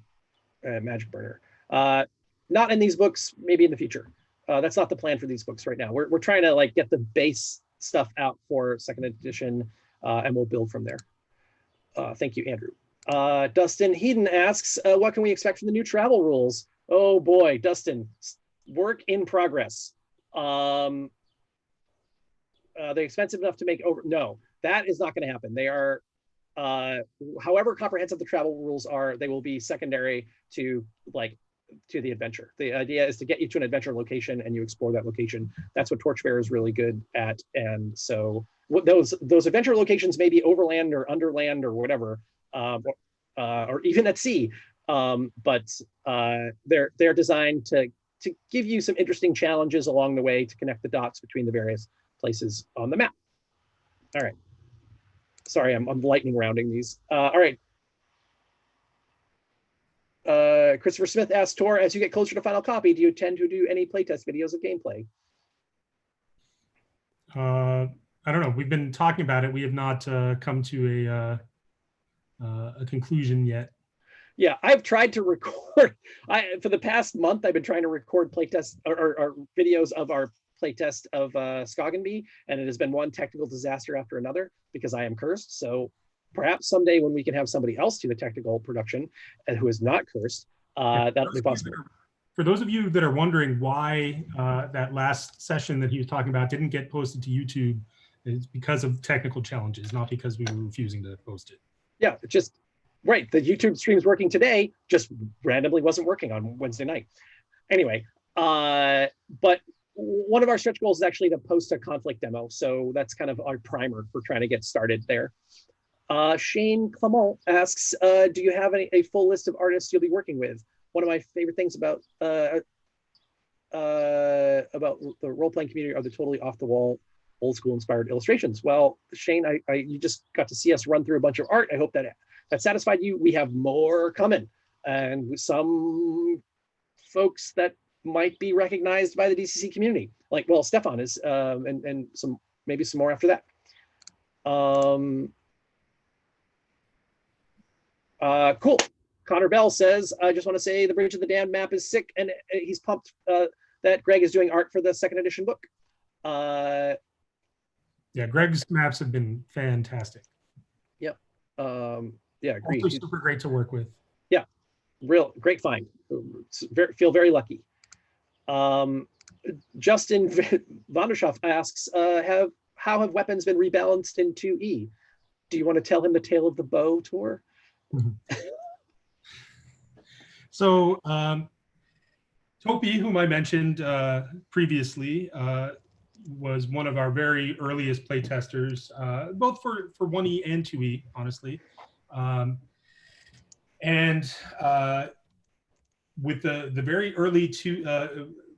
Magic Burner? Not in these books, maybe in the future. That's not the plan for these books right now. We're trying to get the base stuff out for second edition, and we'll build from there. Thank you, Andrew. Dustin Heaton asks, what can we expect from the new travel rules? Oh boy, Dustin, work in progress. They're expensive enough to make over. No, that is not going to happen. They are, however comprehensive the travel rules are, they will be secondary to the adventure. The idea is to get you to an adventure location and you explore that location. That's what Torchbearer is really good at. And so those adventure locations may be overland or underland or whatever, or even at sea, but they're designed to to give you some interesting challenges along the way to connect the dots between the various places on the map. All right. Sorry, I'm lightning rounding these. All right. Christopher Smith asks, Tor, as you get closer to final copy, do you tend to do any playtest videos of gameplay?
I don't know. We've been talking about it. We have not come to a conclusion yet.
Yeah, I've tried to record. For the past month, I've been trying to record playtest or videos of our playtest of Skagenby, and it has been one technical disaster after another because I am cursed. So perhaps someday when we can have somebody else do the technical production and who is not cursed, that'll be possible.
For those of you that are wondering why that last session that he was talking about didn't get posted to YouTube, it's because of technical challenges, not because we were refusing to post it.
Yeah, it just, right. The YouTube stream's working today, just randomly wasn't working on Wednesday night. Anyway, but one of our stretch goals is actually to post a conflict demo. So that's kind of our primer for trying to get started there. Shane Clement asks, do you have a full list of artists you'll be working with? One of my favorite things about the role-playing community are the totally off-the-wall, old-school inspired illustrations. Well, Shane, you just got to see us run through a bunch of art. I hope that satisfied you. We have more coming, and some folks that might be recognized by the DCC community. Like, well, Stefan is, and some maybe some more after that. Cool. Connor Bell says, I just want to say the Bridge of the Damned map is sick, and he's pumped that Greg is doing art for the second edition book.
Yeah, Greg's maps have been fantastic.
Yep. Yeah, agreed.
Also super great to work with.
Yeah, real great find. Feel very lucky. Justin Vondershoff asks, how have weapons been rebalanced in 2E? Do you want to tell him the tale of the bow, Tor?
So Topi, whom I mentioned previously, was one of our very earliest playtesters, both for 1E and 2E, honestly. And with the very early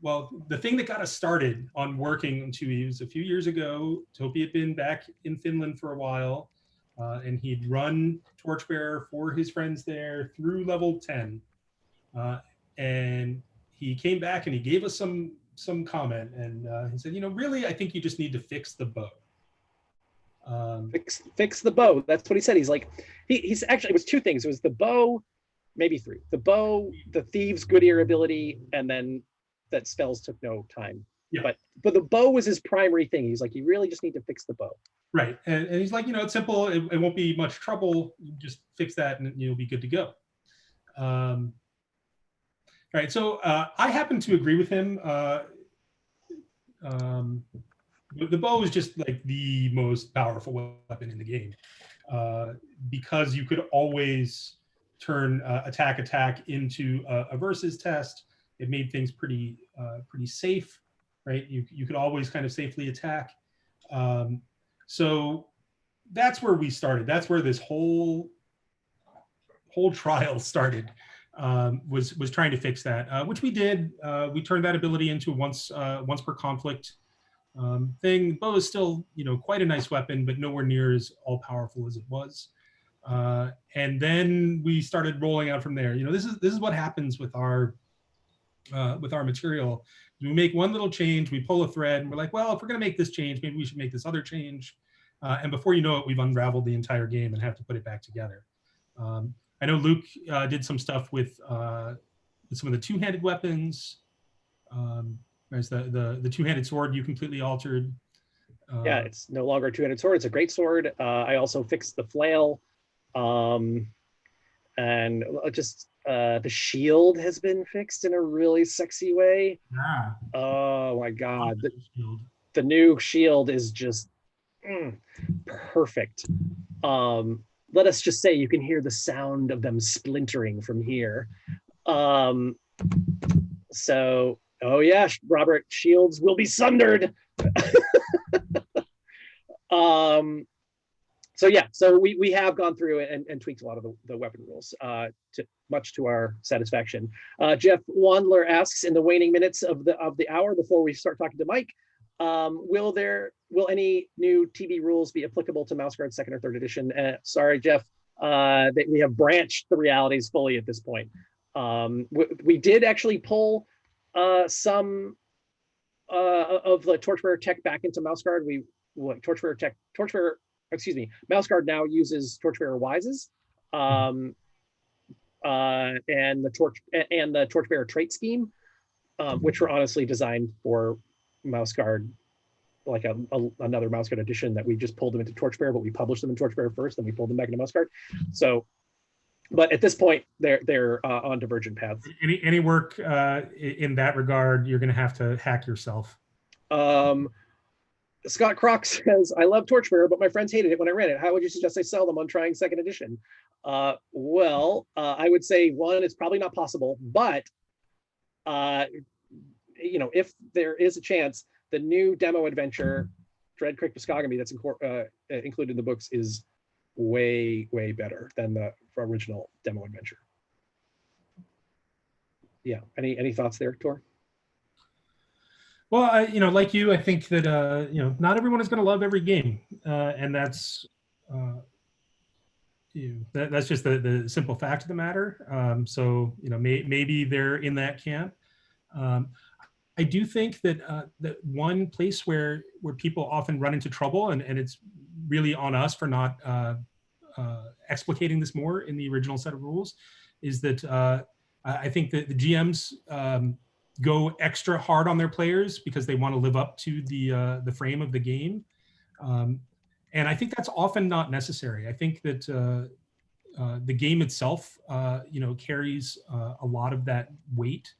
well, the thing that got us started on working on 2E was a few years ago. Topi had been back in Finland for a while, and he'd run Torchbearer for his friends there through level 10. And he came back and he gave us some comment, and he said, you know, really, I think you just need to fix the bow.
Fix the bow. That's what he said. He's like, he's actually, it was two things. It was the bow, maybe three. The bow, the thieves' good ear ability, and then that spells took no time. Yeah. But the bow was his primary thing. He's like, you really just need to fix the bow.
Right. And he's like, you know, it's simple. It won't be much trouble. You just fix that and you'll be good to go. Right. So I happen to agree with him. The bow is just like the most powerful weapon in the game, because you could always turn attack into a versus test. It made things pretty safe, right? You could always kind of safely attack. So that's where we started. That's where this whole trial started. Was trying to fix that, which we did. We turned that ability into once per conflict thing. Bow is still, you know, quite a nice weapon, but nowhere near as all powerful as it was. And then we started rolling out from there. You know, this is what happens with our material. We make one little change, we pull a thread, and we're like, well, if we're going to make this change, maybe we should make this other change. And before you know it, we've unraveled the entire game and have to put it back together. I know Luke did some stuff with some of the two-handed weapons. There's the two-handed sword you completely altered.
Yeah, it's no longer a two-handed sword. It's a great sword. I also fixed the flail. And just the shield has been fixed in a really sexy way.
Yeah.
Oh my God. The new shield is just perfect. Let us just say you can hear the sound of them splintering from here. So, oh yeah, Robert, shields will be sundered. So yeah, so we have gone through and tweaked a lot of the weapon rules, much to our satisfaction. Jeff Wandler asks, in the waning minutes of the hour before we start talking to Mike, will any new TV rules be applicable to Mouse Guard second or third edition? Sorry, Jeff, that we have branched the realities fully at this point. We did actually pull some of the Torchbearer tech back into Mouse Guard. Mouse Guard now uses Torchbearer Wises, and the Torchbearer trait scheme, which were honestly designed for Mouse Guard, like another Mouse Guard edition that we just pulled them into Torchbearer, but we published them in Torchbearer first, then we pulled them back into Mouse Guard. So, but at this point, they're on divergent paths.
Any work in that regard, you're going to have to hack yourself.
Scott Croc says, I love Torchbearer, but my friends hated it when I ran it. How would you suggest I sell them on trying second edition? Well, I would say, one, it's probably not possible, but if there is a chance, the new demo adventure, Dread Creek Piscogamy, that's included in the books, is way better than the original demo adventure. Yeah, any thoughts there, Tor?
Well, like you, I think that not everyone is going to love every game, and that's that's just the simple fact of the matter. So maybe they're in that camp. I do think that that one place where people often run into trouble, and it's really on us for not explicating this more in the original set of rules, is that I think that the GMs go extra hard on their players because they want to live up to the frame of the game, and I think that's often not necessary. I think that the game itself, carries a lot of that weight,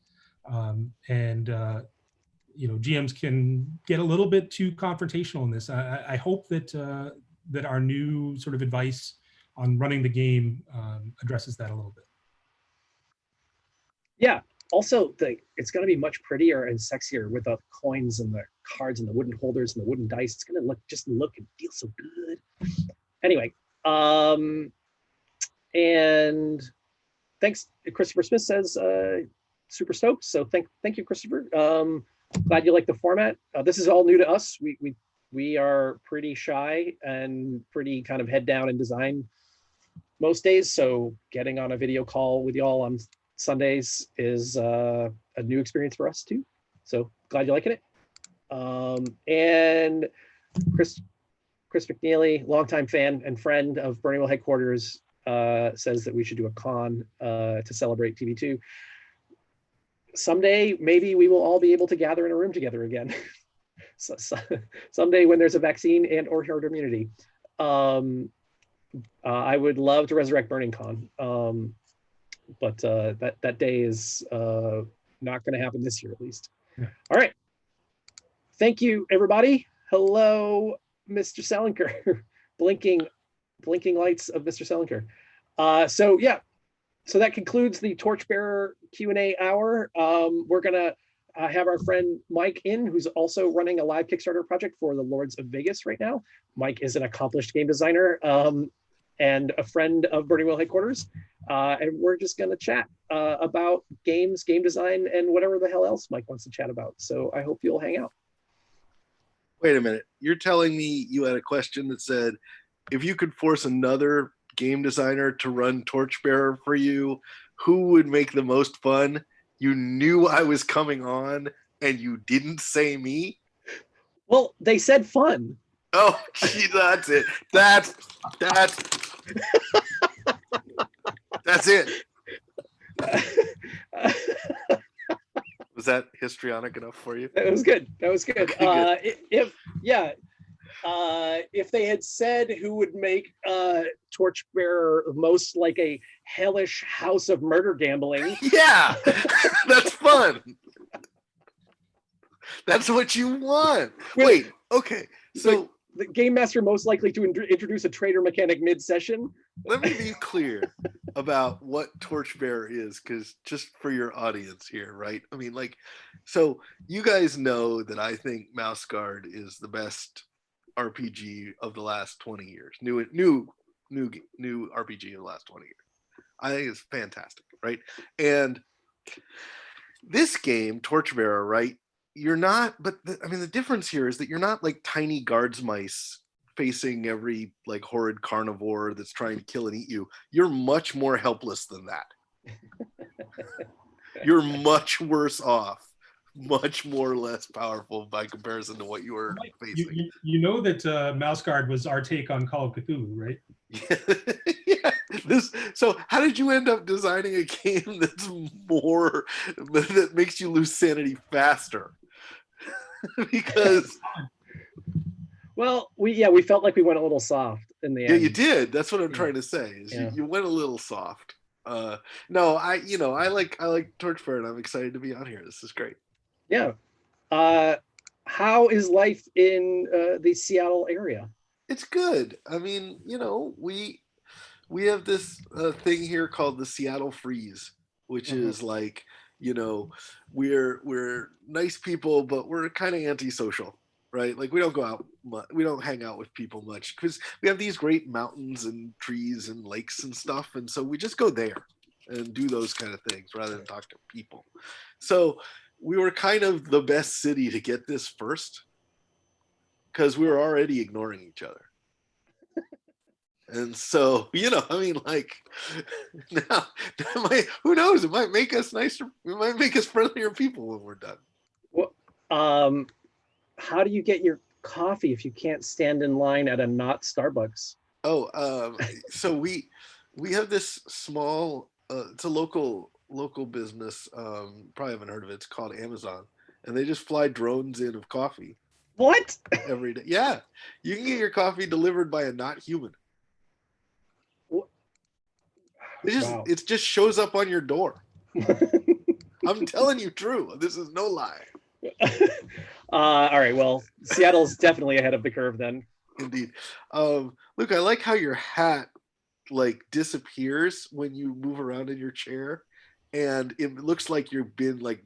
and GMs can get a little bit too confrontational in this. I hope that that our new sort of advice on running the game addresses that a little bit.
Yeah. Also, it's going to be much prettier and sexier with the coins and the cards and the wooden holders and the wooden dice. It's going to look and feel so good. Anyway, and thanks. Christopher Smith says super stoked. So thank you, Christopher. Glad you like the format. This is all new to us. We are pretty shy and pretty kind of head down in design most days. So getting on a video call with y'all on Sundays is a new experience for us too. So glad you're liking it. And Chris McNeely, longtime fan and friend of Burning Wheel headquarters, says that we should do a con to celebrate TV2. Someday, maybe we will all be able to gather in a room together again. Someday when there's a vaccine and or herd immunity. I would love to resurrect Burning Con. But that day is not going to happen this year, at least. Yeah. All right. Thank you, everybody. Hello, Mr. Selinker. blinking lights of Mr. Selinker. So that concludes the Torchbearer Q&A hour. We're going to have our friend Mike in, who's also running a live Kickstarter project for the Lords of Vegas right now. Mike is an accomplished game designer and a friend of Burning Wheel headquarters. And we're just going to chat about games, game design, and whatever the hell else Mike wants to chat about. So I hope you'll hang out.
Wait a minute. You're telling me you had a question that said, if you could force another game designer to run Torchbearer for you, who would make the most fun? You knew I was coming on and you didn't say me?
Well, they said fun.
Oh, gee, that's it. That's it. Was that histrionic enough for you?
That was good. Okay, good. If they had said who would make Torchbearer most like a hellish house of murder gambling.
Yeah, that's fun. That's what you want. Wait, okay. So
the game master most likely to introduce a traitor mechanic mid-session.
Let me be clear about what Torchbearer is, because just for your audience here, right? I mean, so you guys know that I think Mouse Guard is the best RPG of the last 20 years. New RPG of the last 20 years. I think it's fantastic, right? And this game, Torchbearer, right? You're not, but the difference here is that you're not like tiny guards mice facing every like horrid carnivore that's trying to kill and eat you. You're much more helpless than that. You're much worse off, much more less powerful by comparison to what you were facing.
You know that Mouse Guard was our take on Call of Cthulhu, right?
Yeah. So how did you end up designing a game that makes you lose sanity faster? Because
well, we felt like we went a little soft in the end.
Yeah, you did. That's what I'm trying to say. Is you went a little soft. No, I like Torchbearer, and I'm excited to be on here. This is great.
Yeah. How is life in the Seattle area?
It's good. I mean, we have this thing here called the Seattle Freeze, which is like, we're nice people, but we're kind of antisocial, right? Like we don't go out, we don't hang out with people much because we have these great mountains and trees and lakes and stuff, and so we just go there and do those kind of things rather than talk to people. So we were kind of the best city to get this first because we were already ignoring each other. And so, like now who knows? It might make us nicer. It might make us friendlier people when we're done.
Well, how do you get your coffee if you can't stand in line at a not Starbucks?
So we have this small. It's a local business. Probably haven't heard of it. It's called Amazon, and they just fly drones in of coffee.
What?
Every day? Yeah, you can get your coffee delivered by a not human. It just shows up on your door. I'm telling you, true. This is no lie.
All right. Well, Seattle's definitely ahead of the curve then.
Indeed. Luke, I like how your hat like disappears when you move around in your chair, and it looks like you've been like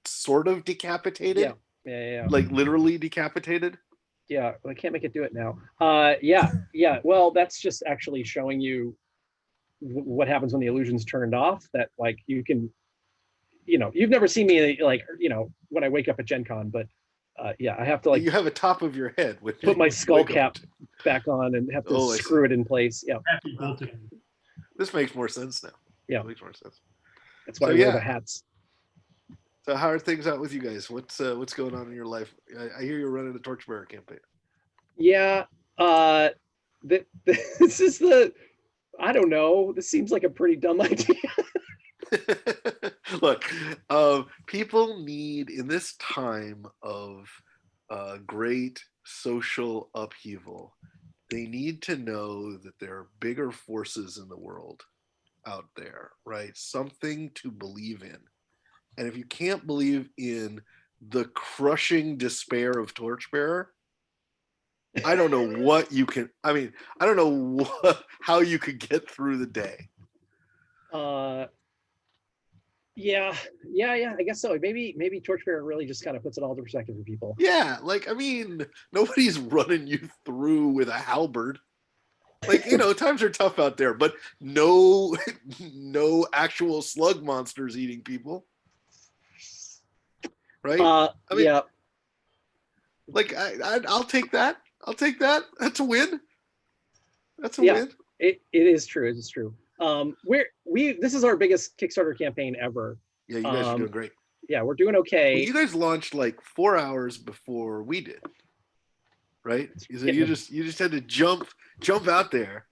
sort of decapitated.
Yeah.
Like literally decapitated.
Yeah, I can't make it do it now. Yeah. Well, that's just actually showing you what happens when the illusion's turned off. That like you can, you've never seen me like, when I wake up at Gen Con, but I have to like.
You have a top of your head with
put my skull cap back on and have to screw it in place. Yeah.
This makes more sense now.
Yeah,
it makes more sense.
That's why I wear the hats.
So how are things out with you guys? What's going on in your life? I hear you're running a Torchbearer campaign.
Yeah. This is I don't know. This seems like a pretty dumb idea.
Look, people need, in this time of great social upheaval, they need to know that there are bigger forces in the world out there, right? Something to believe in. And if you can't believe in the crushing despair of Torchbearer, I don't know what you can. I mean, I don't know how you could get through the day.
Yeah. I guess so. Maybe Torchbearer really just kind of puts it all into perspective for people.
Yeah, like I mean, nobody's running you through with a halberd. Like times are tough out there, but no actual slug monsters eating people. Right?
Yeah.
Like I'll take that. That's a win. That's a win.
It is true. It is true. This is our biggest Kickstarter campaign ever.
Yeah, you guys are doing great.
Yeah, we're doing okay.
Well, you guys launched like 4 hours before we did, right? So you just had to jump out there,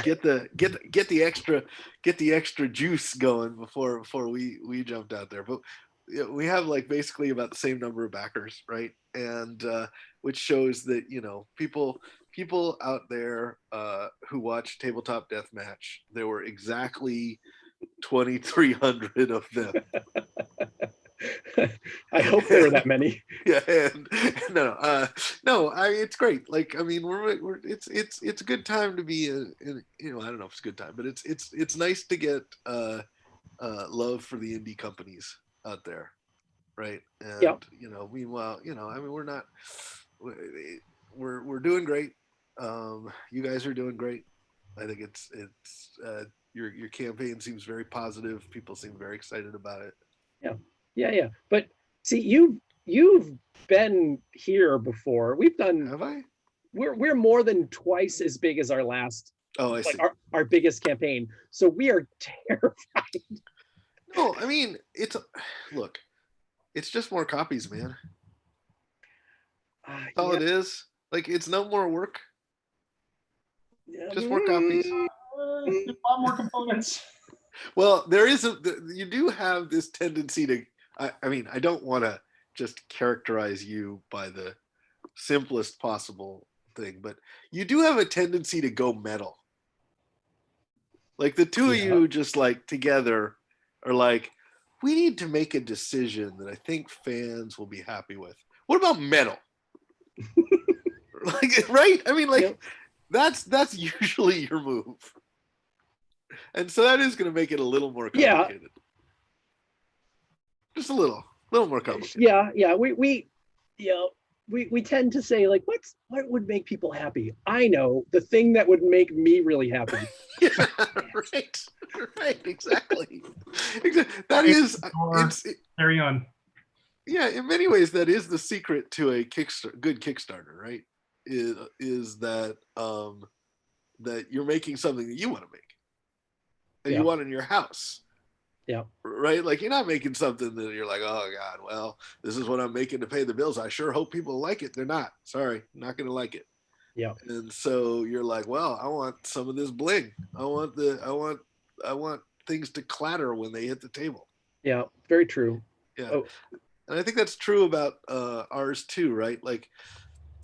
get the extra juice going before we jumped out there. But we have like basically about the same number of backers, right? And which shows that people out there who watch Tabletop Deathmatch, there were exactly 2,300 of them.
I hope there were that many.
Yeah, and no, I mean, it's great. Like, I mean, it's a good time to be in. I don't know if it's a good time, but it's nice to get love for the indie companies out there, right? And meanwhile, I mean, we're not. we're doing great. You guys are doing great. I think your campaign seems very positive. People seem very excited about it.
Yeah. But see, you've been here before. We've done.
Have I?
We're more than twice as big as our last,
Oh, I
like
see.
our biggest campaign. So we are terrified.
No, I mean look, it's just more copies, man. That's all it is. Like it's no more work. Just more copies.
A lot more components.
Well, you do have this tendency to. I mean, I don't want to just characterize you by the simplest possible thing, but you do have a tendency to go metal. Like the two of you just like together are like, we need to make a decision that I think fans will be happy with. What about metal? Like, right? I mean, like, that's usually your move. And so that is going to make it a little more complicated. Just a little more complicated.
Yeah. We tend to say like, what would make people happy? I know the thing that would make me really happy.
Yeah, right, exactly. That is,
carry on.
Yeah, in many ways, that is the secret to a good Kickstarter, right? Is that that you're making something that you want to make, and you want in your house.
Yeah.
Right? Like you're not making something that you're like, oh God, well, this is what I'm making to pay the bills. I sure hope people like it. They're not. Sorry, not going to like it.
Yeah.
And so you're like, well, I want some of this bling. I want things to clatter when they hit the table.
Yeah, very true.
Yeah. Oh. And I think that's true about ours too, right? Like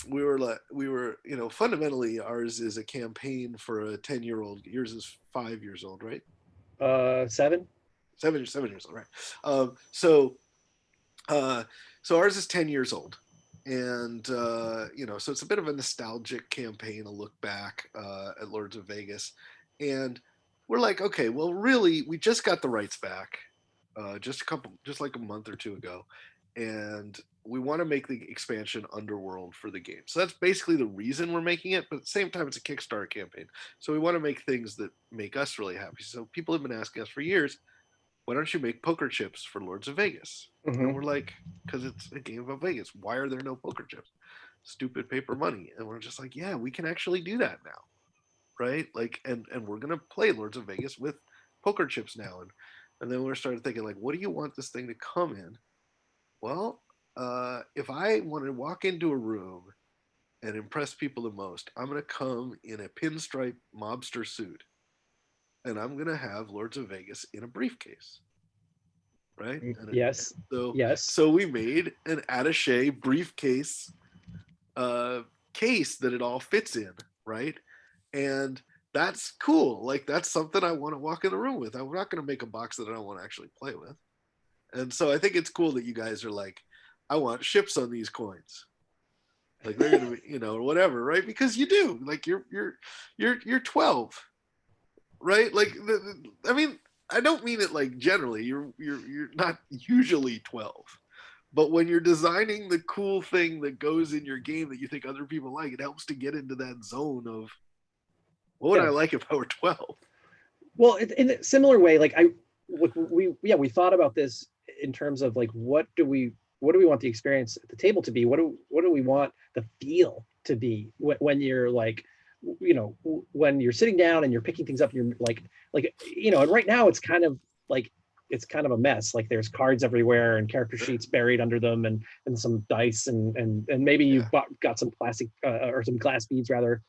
we were, fundamentally ours is a campaign for a 10-year-old. Yours is 5 years old, right?
7.
7 years old, right? So ours is 10 years old. And, so it's a bit of a nostalgic campaign, a look back at Lords of Vegas. And we're like, okay, well, really, we just got the rights back just like a month or two ago. And we want to make the expansion Underworld for the game. So that's basically the reason we're making it. But at the same time, it's a Kickstarter campaign. So we want to make things that make us really happy. So people have been asking us for years, why don't you make poker chips for Lords of Vegas? Mm-hmm. And we're like, because it's a game about Vegas. Why are there no poker chips? Stupid paper money. And we're just like, yeah, we can actually do that now. Right? Like, and we're going to play Lords of Vegas with poker chips now. And then we started thinking, like, what do you want this thing to come in? Well, if I want to walk into a room and impress people the most, I'm going to come in a pinstripe mobster suit. And I'm going to have Lords of Vegas in a briefcase. Right?
Yes.
So we made an attaché briefcase case that it all fits in. Right? And that's cool. Like, that's something I want to walk in the room with. I'm not going to make a box that I don't want to actually play with. And so I think it's cool that you guys are like, I want ships on these coins. Like they're gonna be, or whatever, right? Because you do. Like you're 12, right? Like I mean, I don't mean it like generally. You're not usually 12, but when you're designing the cool thing that goes in your game that you think other people like, it helps to get into that zone of what would I like if I were 12.
Well, in a similar way, like we thought about this in terms of like what do we want the experience at the table to be? What do we want the feel to be when you're like, when you're sitting down and you're picking things up, and you're like, and right now it's kind of a mess. Like there's cards everywhere and character sheets buried under them and some dice and maybe you've got some plastic or some glass beads rather,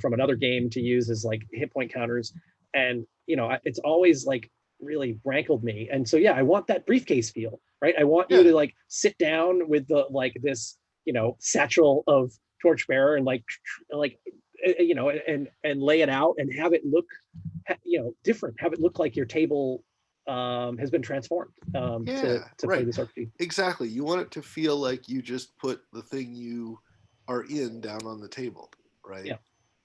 from another game to use as like hit point counters. And, it's always like really rankled me. And so, I want that briefcase feel, right? I want you to like sit down with the, like this, satchel of Torchbearer and like, and lay it out and have it look, different, have it look like your table has been transformed to play this RPG.
Exactly. You want it to feel like you just put the thing you are in down on the table, right?
Yeah.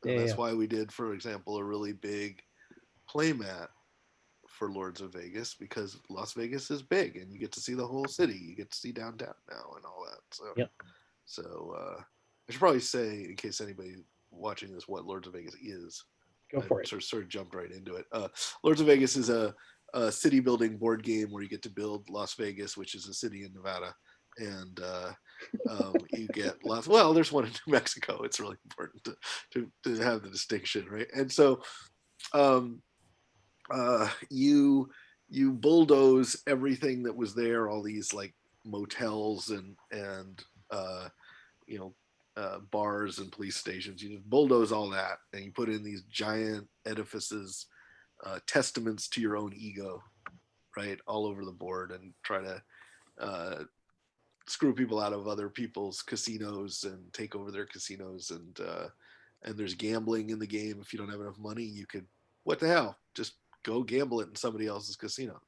And that's why we did, for example, a really big playmat for Lords of Vegas, because Las Vegas is big and you get to see the whole city. You get to see downtown now and all that. So, I should probably say, in case anybody watching this, what Lords of Vegas is.
Go for it.
Sort of jumped right into it. Lords of Vegas is a city building board game where you get to build Las Vegas, which is a city in Nevada, and you get lots. Well, there's one in New Mexico. It's really important to have the distinction, right? And so you bulldoze everything that was there, all these like motels and you know bars and police stations. You just bulldoze all that, and you put in these giant edifices, testaments to your own ego, right, all over the board, and try to screw people out of other people's casinos and take over their casinos. And there's gambling in the game. If you don't have enough money, you could, what the hell, just go gamble it in somebody else's casino.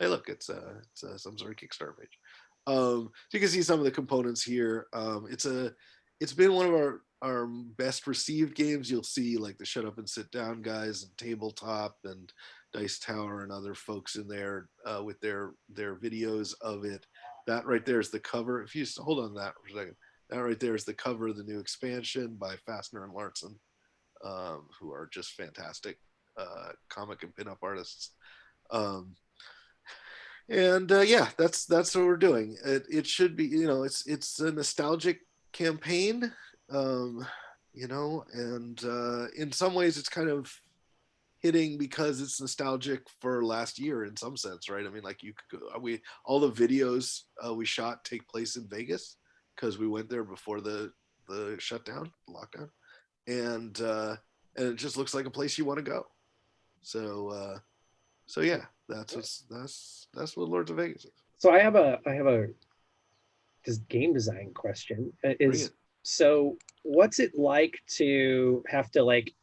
Hey, look, it's some sort of Kickstarter page. So you can see some of the components here. It's been one of our best received games. You'll see like the Shut Up and Sit Down guys and Tabletop and Dice Tower and other folks in there with their videos of it. That right there is the cover. If you just hold on that for a second, that right there is the cover of the new expansion by Fassner and Larson, who are just fantastic comic and pinup artists. Yeah, that's what we're doing. It should be, it's a nostalgic campaign, and in some ways it's kind of hitting because it's nostalgic for last year in some sense, right? I mean, like all the videos we shot take place in Vegas because we went there before the shutdown, lockdown, and it just looks like a place you want to go. So yeah, that's what Lords of Vegas is.
So I have a just game design question. So what's it like to have to like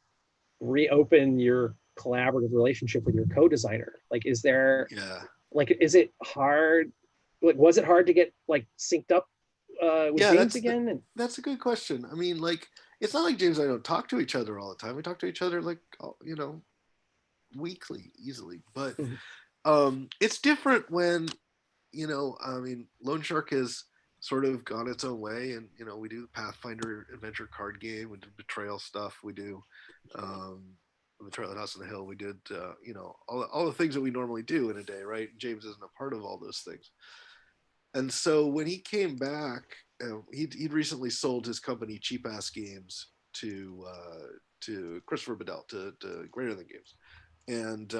reopen your collaborative relationship with your co-designer? Like, is there, is it hard? Like, was it hard to get like synced up with James again?
That's a good question. I mean, like, it's not like James and I don't talk to each other all the time. We talk to each other like, weekly, easily. But it's different when, I mean, Lone Shark has sort of gone its own way, and we do the Pathfinder adventure card game, we did Betrayal stuff, we do Betrayal at House on the Hill, we did all the things that we normally do in a day, right? James isn't a part of all those things. And so when he came back, he'd recently sold his company Cheap Ass Games to Christopher Bedell, to Greater Than Games, and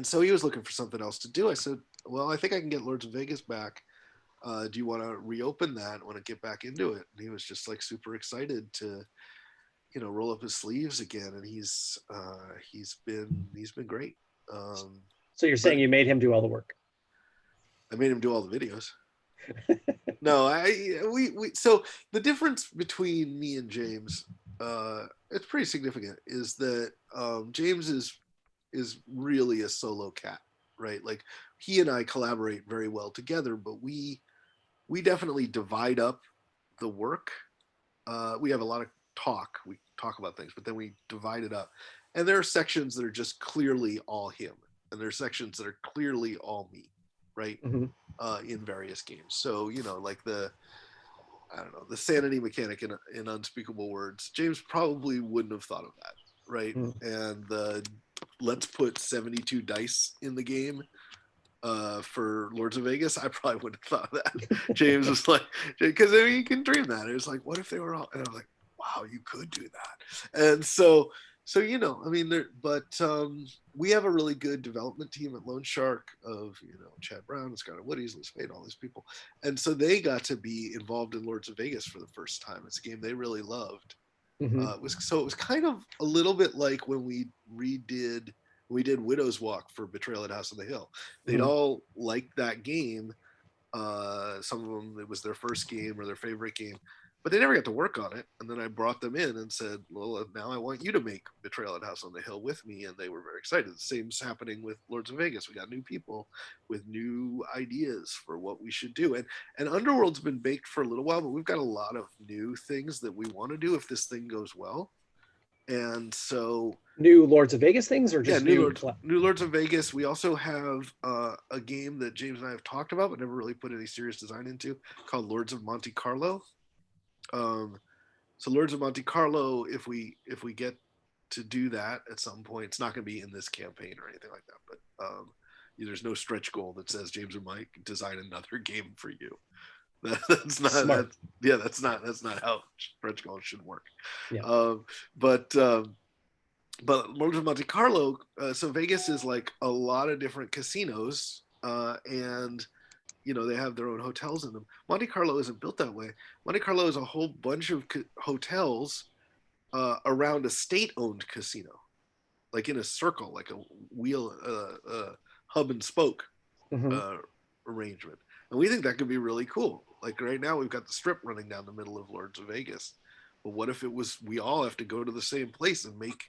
so he was looking for something else to do. I said, well, I think I can get Lords of Vegas back. Do you want to reopen that? Want to get back into it? And he was just like super excited to, roll up his sleeves again. And he's been great.
So you're saying you made him do all the work?
I made him do all the videos. No, so the difference between me and James, it's pretty significant, is that James is really a solo cat, right? Like, he and I collaborate very well together, but we definitely divide up the work. We have a lot of talk. We talk about things, but then we divide it up. And there are sections that are just clearly all him, and there are sections that are clearly all me, right? Mm-hmm. In various games. So, like the sanity mechanic in Unspeakable Words, James probably wouldn't have thought of that, right? And the let's put 72 dice in the game for Lords of Vegas, I probably wouldn't have thought of that. James was like, because you can dream that. It was like, what if they were all, and I'm like, wow, you could do that. And so I mean, we have a really good development team at Lone Shark of, Chad Brown, Scott Woody's, Liz Spade, all these people. And so they got to be involved in Lords of Vegas for the first time. It's a game they really loved. Mm-hmm. It was kind of a little bit like when we did Widow's Walk for Betrayal at House on the Hill. They'd all liked that game. Some of them, it was their first game or their favorite game, but they never got to work on it. And then I brought them in and said, well, now I want you to make Betrayal at House on the Hill with me. And they were very excited. The same's happening with Lords of Vegas. We got new people with new ideas for what we should do. And Underworld's been baked for a little while, but we've got a lot of new things that we want to do if this thing goes well. And so
new Lords of Vegas things, or just
new Lords of Vegas. We also have a game that James and I have talked about, but never really put any serious design into, called Lords of Monte Carlo. So Lords of Monte Carlo, if we get to do that at some point, it's not going to be in this campaign or anything like that. But there's no stretch goal that says James or Mike design another game for you. That's not
Smart.
that's not how stretch goals should work.
Yeah.
But Lords of Monte Carlo, so Vegas is like a lot of different casinos, and they have their own hotels in them. Monte Carlo isn't built that way. Monte Carlo is a whole bunch of hotels around a state-owned casino, like in a circle, like a wheel, hub and spoke arrangement. And we think that could be really cool. Like right now, we've got the Strip running down the middle of Lords of Vegas. But what if it was we all have to go to the same place and make,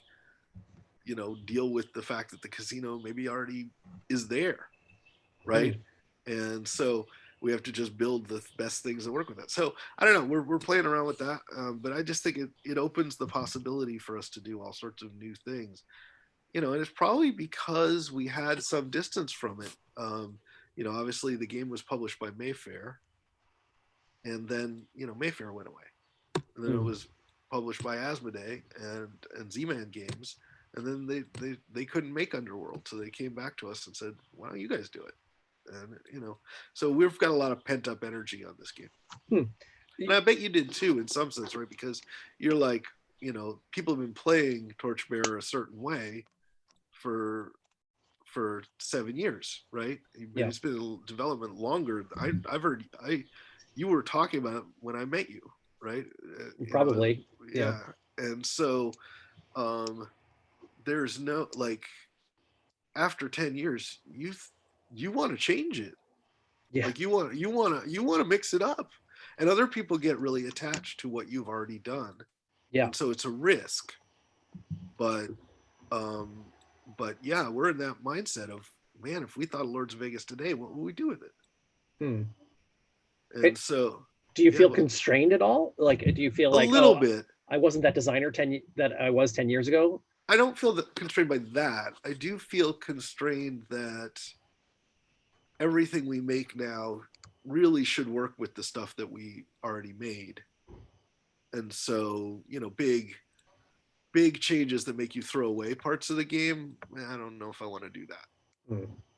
deal with the fact that the casino maybe already is there, right? And so we have to just build the best things that work with that. So I don't know. We're playing around with that, but I just think it opens the possibility for us to do all sorts of new things. And it's probably because we had some distance from it. Obviously the game was published by Mayfair, and then Mayfair went away, and then it was published by Asmodee and Z-Man Games, and then they couldn't make Underworld, so they came back to us and said, "Why don't you guys do it?" And so we've got a lot of pent up energy on this game, and I bet you did too, in some sense, right? Because you're like, people have been playing Torchbearer a certain way for 7 years, right? But it's been in development longer. I've heard you were talking about it when I met you, right?
Probably.
Yeah. And so there's no, like, after 10 years, you want to change it.
Yeah.
Like you want to mix it up, and other people get really attached to what you've already done.
Yeah.
And so it's a risk, but yeah, we're in that mindset of, man, if we thought of Lords of Vegas today, what would we do with it? And so,
do you feel constrained at all? Like, do you feel like
a little bit?
I wasn't that designer that I was 10 years ago.
I don't feel constrained by that. I do feel constrained that everything we make now really should work with the stuff that we already made. And so, big changes that make you throw away parts of the game, I don't know if I want to do that.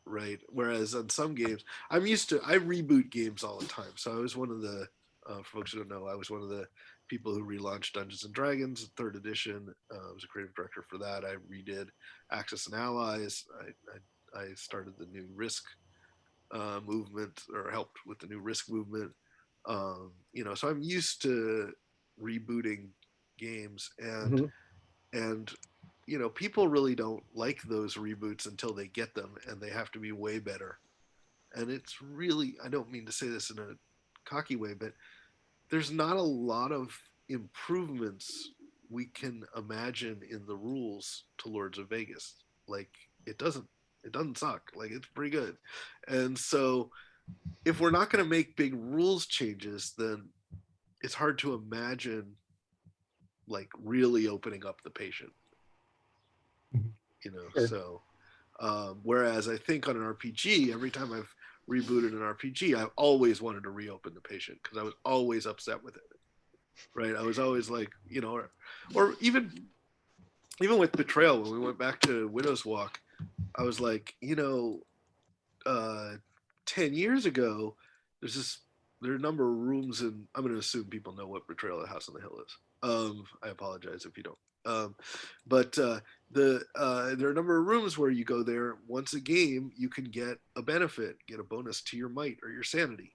Right. Whereas on some games, I reboot games all the time. So I was one of the, for folks who don't know, I was one of the people who relaunched Dungeons and Dragons 3rd edition. I was a creative director for that. I redid Axis and Allies. I started the new Risk movement, or helped with the new Risk movement. So I'm used to rebooting games, and people really don't like those reboots until they get them, and they have to be way better. And it's really, I don't mean to say this in a cocky way, but there's not a lot of improvements we can imagine in the rules to Lords of Vegas. Like, it doesn't suck. Like, it's pretty good. And so if we're not going to make big rules changes, then it's hard to imagine like really opening up the patient.
Sure.
So whereas I think on an RPG, every time I've rebooted an RPG, I've always wanted to reopen the patient, because I was always upset with it, right? I was always like, or even with Betrayal, when we went back to Widow's Walk, I was like, 10 years ago, there are a number of rooms, and I'm going to assume people know what Betrayal at House on the Hill is. I apologize if you don't. But there are a number of rooms where you go there once a game, you can get a benefit, get a bonus to your might or your sanity,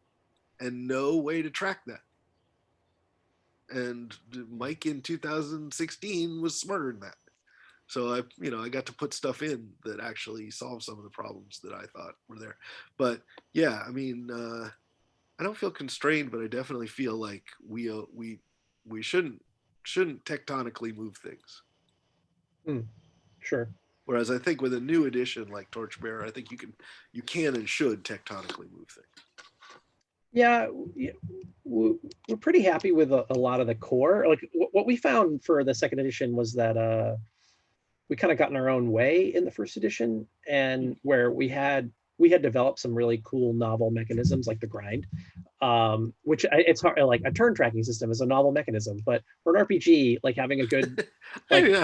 and no way to track that. And Mike in 2016 was smarter than that. So I got to put stuff in that actually solved some of the problems that I thought were there. But yeah, I mean, I don't feel constrained, but I definitely feel like we shouldn't tectonically move things.
Sure.
Whereas I think with a new edition like Torchbearer, I think you can and should tectonically move things.
Yeah, we're pretty happy with a lot of the core. Like what we found for the 2nd edition was that we kind of got in our own way in the 1st edition, and where we had we had developed some really cool novel mechanisms like the grind, which it's hard, like a turn tracking system is a novel mechanism, but for an RPG, like having a good having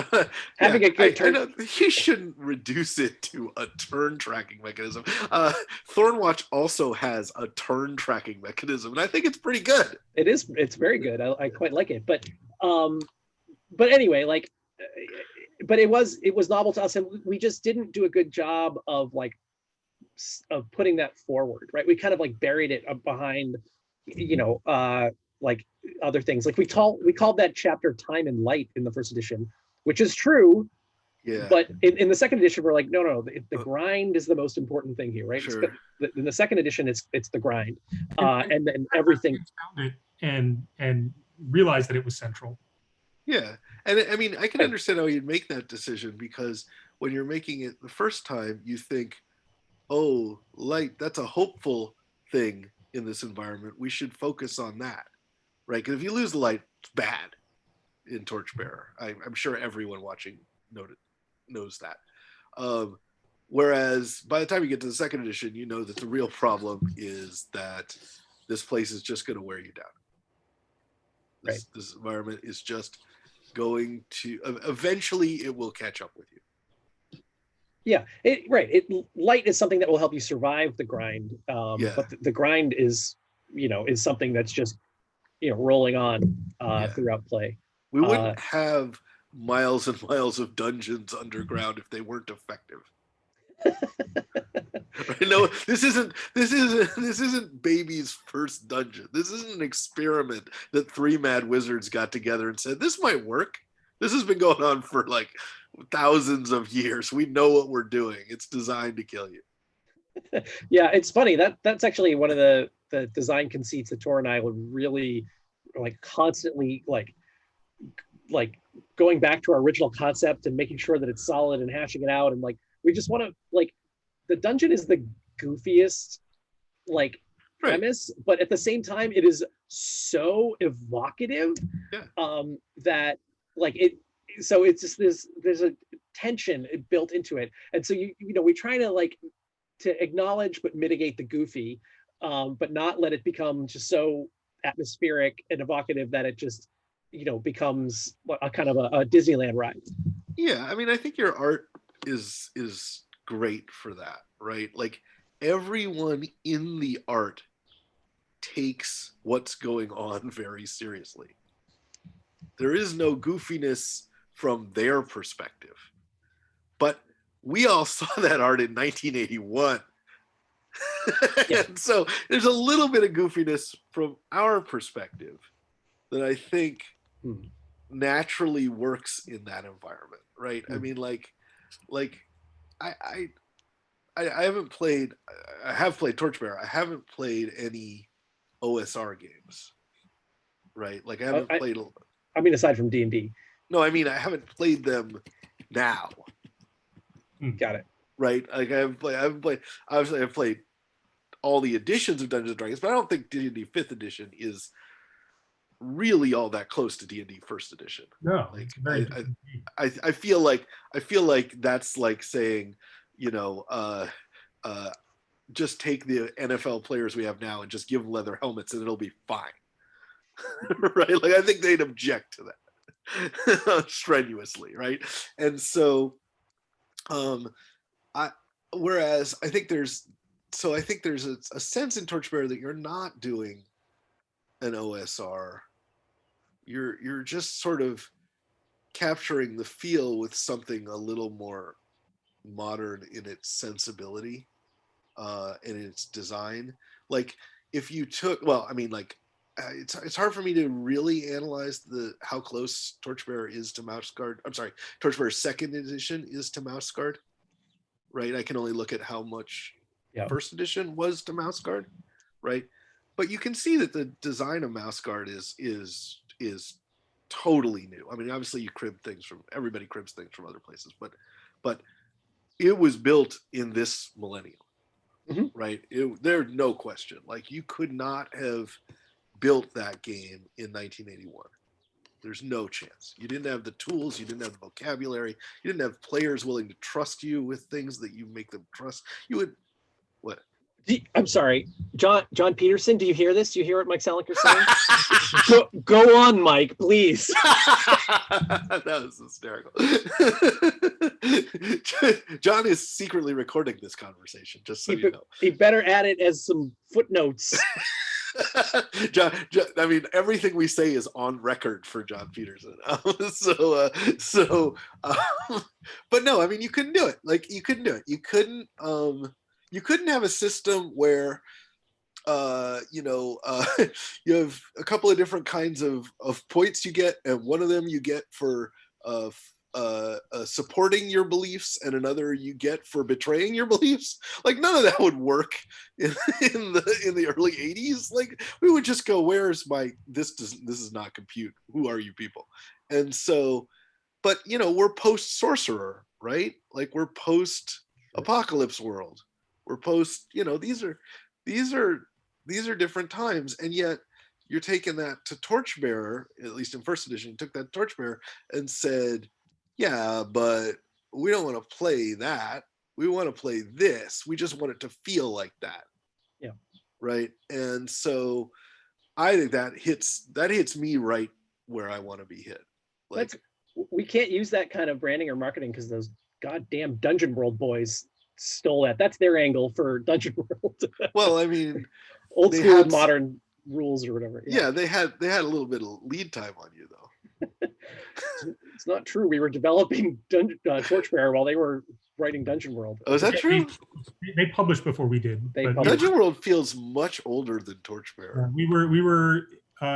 a good turn.
I know, you shouldn't reduce it to a turn tracking mechanism. Thornwatch also has a turn tracking mechanism, and I think it's pretty good.
It's very good. I quite like it, but anyway, like, but it was novel to us, and we just didn't do a good job of putting that forward, right? We kind of like buried it behind, like other things. Like we called that chapter Time and Light in the first edition, which is true.
Yeah.
But in the second edition, we're like, no, the grind is the most important thing here, right?
Sure.
In the second edition, it's the grind, and then everything.
Found it and realized that it was central.
Yeah, and I mean, I can understand how you'd make that decision, because when you're making it the first time, you think, oh, light, that's a hopeful thing in this environment. We should focus on that, right? Because if you lose the light, it's bad in Torchbearer. I'm sure everyone watching knows that. Whereas by the time you get to the second edition, you know that the real problem is that this place is just going to wear you down. This environment is just going to eventually it will catch up with you.
Yeah, light is something that will help you survive the grind. But the grind is something that's just rolling on throughout play.
We wouldn't have miles and miles of dungeons underground if they weren't effective. Right? No, this isn't baby's first dungeon. This isn't an experiment that three mad wizards got together and said, this might work. This has been going on for like thousands of years. We know what we're doing. It's designed to kill you.
Yeah, it's funny. That's actually one of the design conceits that Tor and I would really like constantly like going back to our original concept and making sure that it's solid and hashing it out. And like, we just want to like, the dungeon is the goofiest like premise, but at the same time, it is so evocative that like it. So it's just there's a tension built into it, and so we try to like to acknowledge but mitigate the goofy, but not let it become just so atmospheric and evocative that it just becomes a kind of a Disneyland ride.
Yeah, I mean, I think your art is great for that, right? Like everyone in the art takes what's going on very seriously. There is no goofiness from their perspective. But we all saw that art in 1981. And so there's a little bit of goofiness from our perspective that I think naturally works in that environment, right? I mean, like I haven't played. I have played Torchbearer. I haven't played any OSR games, right? Like I haven't played.
I mean, aside from D&D.
No, I mean I haven't played them now.
Got it.
Right? Like I haven't played. Obviously, I've played all the editions of Dungeons and Dragons, but I don't think D&D 5th edition is really all that close to D&D 1st edition.
No,
like
very
I feel like that's like saying, just take the NFL players we have now and just give them leather helmets and it'll be fine. Right? Like I think they'd object to that strenuously, right? And so whereas I think there's a sense in Torchbearer that you're not doing an OSR. You're just sort of capturing the feel with something a little more modern in its sensibility and in its design. Like if you took, it's hard for me to really analyze how close Torchbearer is to Mouse Guard. I'm sorry, Torchbearer 2nd edition is to Mouse Guard, right? I can only look at how much first edition was to Mouse Guard, right? But you can see that the design of Mouse Guard is totally new. I mean, obviously everybody cribs things from other places, but it was built in this millennium, right? There's no question. Like you could not have built that game in 1981. There's no chance. You didn't have the tools. You didn't have the vocabulary. You didn't have players willing to trust you with things that you make them trust. You would,
I'm sorry, John Peterson. Do you hear this? Do you hear what Mike Salinger saying? go on, Mike, please.
That was hysterical. John is secretly recording this conversation, just so you know.
He better add it as some footnotes.
John, I mean, everything we say is on record for John Peterson. But no, I mean, you couldn't do it. Like, you couldn't do it. You couldn't have a system where you have a couple of different kinds of points you get, and one of them you get for supporting your beliefs, and another you get for betraying your beliefs. Like, none of that would work in the early 80s. Like, we would just go, where's my this is not compute, who are you people? And so, but we're post sorcerer, right? Like, we're post apocalypse world, we're post, these are different times, and yet you're taking that to Torchbearer, at least in first edition. You took that Torchbearer and said, yeah, but we don't want to play that. We want to play this. We just want it to feel like that.
Yeah.
Right. And so I think that hits me right where I want to be hit. Like,
we can't use that kind of branding or marketing because those goddamn Dungeon World boys stole that. That's their angle for Dungeon World.
Well, I mean,
old school modern rules or whatever.
Yeah, they had a little bit of lead time on you, though.
It's not true. We were developing Torchbearer while they were writing Dungeon World.
Oh, is that true?
They published before we did.
Dungeon World feels much older than Torchbearer.
We were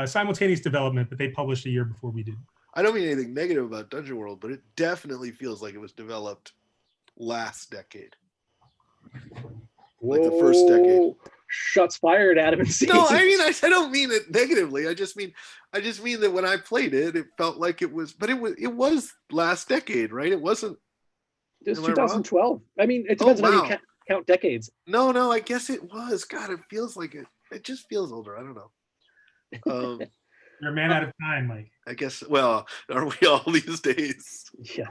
simultaneous development, but they published a year before we did.
I don't mean anything negative about Dungeon World, but it definitely feels like it was developed last decade. Like the first decade.
Shots fired, Adam and Steve.
No, I mean, I don't mean it negatively. I just mean that when I played it, it felt like it was, but it was last decade, right? It wasn't.
It was 2012. I mean, it depends on how you count decades.
No, I guess it was. God, it feels like it. It just feels older. I don't know.
You're a man out of time, Mike.
I guess. Well, are we all these days?
Yeah.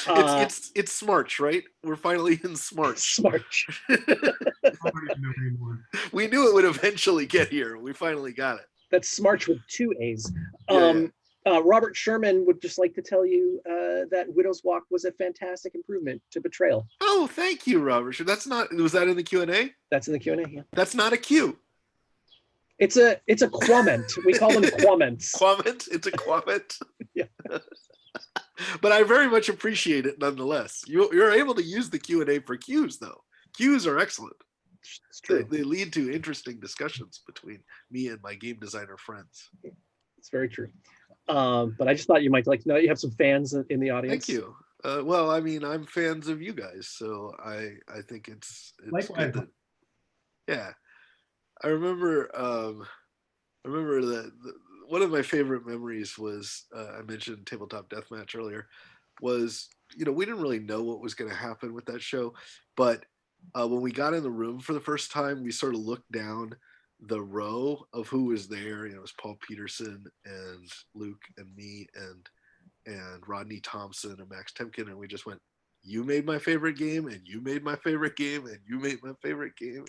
It's Smarch, right? We're finally in Smarch.
Smarch.
We knew it would eventually get here. We finally got it.
That's Smarch with 2 A's. Robert Sherman would just like to tell you that Widow's Walk was a fantastic improvement to Betrayal.
Oh, thank you, Robert. Was that in the Q&A?
That's in the Q&A, yeah.
That's not a Q.
It's a quament. We call them quaments.
Quament? It's a quament?
Yeah.
But I very much appreciate it nonetheless. You're able to use the Q&A for Qs, though. Qs are excellent.
It's true.
They lead to interesting discussions between me and my game designer friends.
It's very true. But I just thought you might like to know you have some fans in the audience.
Thank you. Well, I mean, I'm fans of you guys, so I think it's good that, yeah. I remember that one of my favorite memories was I mentioned Tabletop Deathmatch earlier. Was we didn't really know what was going to happen with that show, but when we got in the room for the first time, we sort of looked down the row of who was there. It was Paul Peterson and Luke and me and Rodney Thompson and Max Temkin, and we just went, you made my favorite game, and you made my favorite game, and you made my favorite game.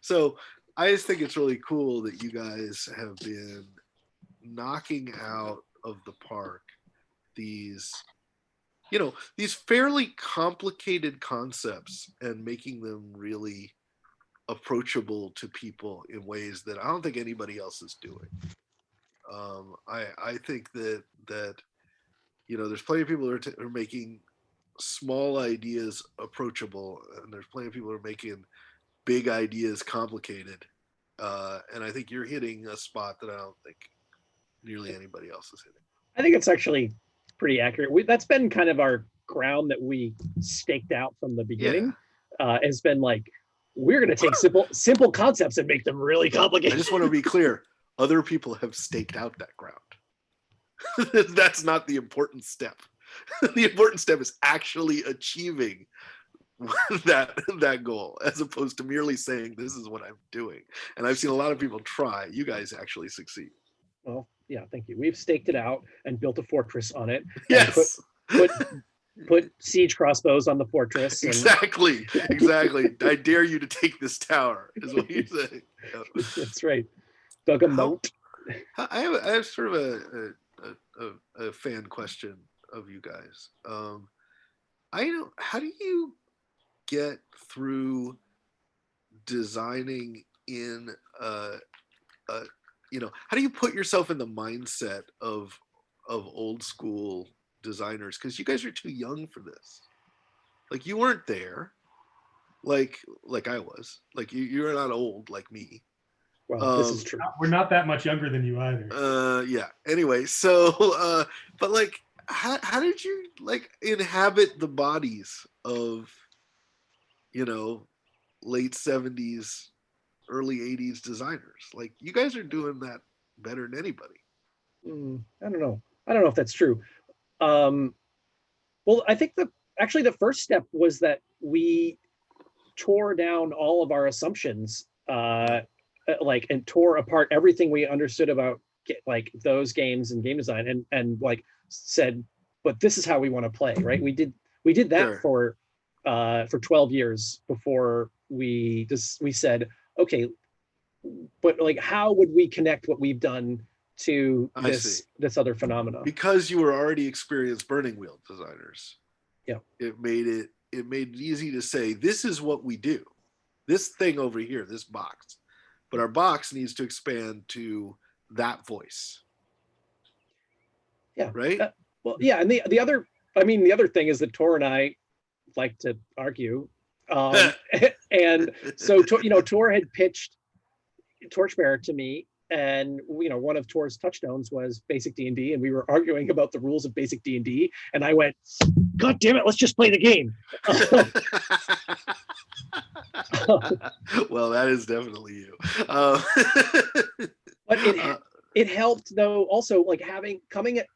So I just think it's really cool that you guys have been knocking out of the park these fairly complicated concepts and making them really approachable to people in ways that I don't think anybody else is doing. I think that there's plenty of people who are making small ideas approachable, and there's plenty of people who are making big ideas complicated. And I think you're hitting a spot that I don't think nearly anybody else is hitting. I
think it's actually pretty accurate. That's been kind of our ground that we staked out from the beginning. Has been like, we're going to take simple concepts and make them really complicated.
I just want to be clear. Other people have staked out that ground. That's not the important step. The important step is actually achieving that goal, as opposed to merely saying, this is what I'm doing. And I've seen a lot of people try. You guys actually succeed.
Well, yeah, thank you. We've staked it out and built a fortress on it.
Yes.
Put put siege crossbows on the fortress. And
Exactly. I dare you to take this tower, is what you're saying. Yep.
that's right. Dug a
How,
moat.
I have sort of a fan question of you guys. I don't. How do you get through designing in a how do you put yourself in the mindset of old school designers? Because you guys are too young for this. Like you weren't there. Like I was. Like you're not old like me.
Well, this is true.
We're not that much younger than you either.
Yeah. Anyway, so but like how did you like inhabit the bodies of late 70s, early 80s designers? Like you guys are doing that better than anybody.
I don't know. I don't know if that's true. Well, I think actually the first step was that we tore down all of our assumptions, and tore apart everything we understood about like those games and game design, and like said, but this is how we want to play, right? We did that
Sure.
for 12 years before we said, okay, but like how would we connect what we've done to this other phenomena?
Because you were already experienced burning wheel designers.
Yeah.
It made it easy to say, this is what we do. This thing over here, this box. But our box needs to expand to that voice.
Yeah.
Right?
Well, yeah, and the other thing is that Tor and I like to argue. And so Tor had pitched Torchbearer to me, and one of Tor's touchstones was basic D&D, and we were arguing about the rules of basic D&D, and I went, God damn it, let's just play the game.
Well, that is definitely you.
But it helped though, also, like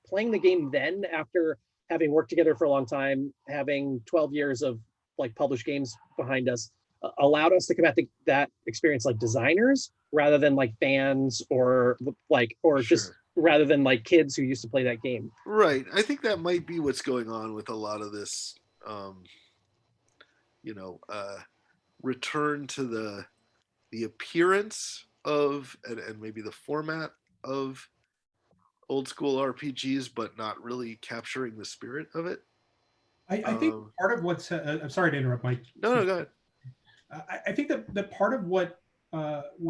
playing the game then, after having worked together for a long time, having 12 years of like published games behind us, allowed us to come at that experience like designers rather than like fans or
Sure.
just rather than like kids who used to play that game.
Right. I think that might be what's going on with a lot of this, return to the appearance of and maybe the format of old school RPGs, but not really capturing the spirit of it.
I think part of what's I'm sorry to interrupt, Mike.
No, go ahead.
I think that part of what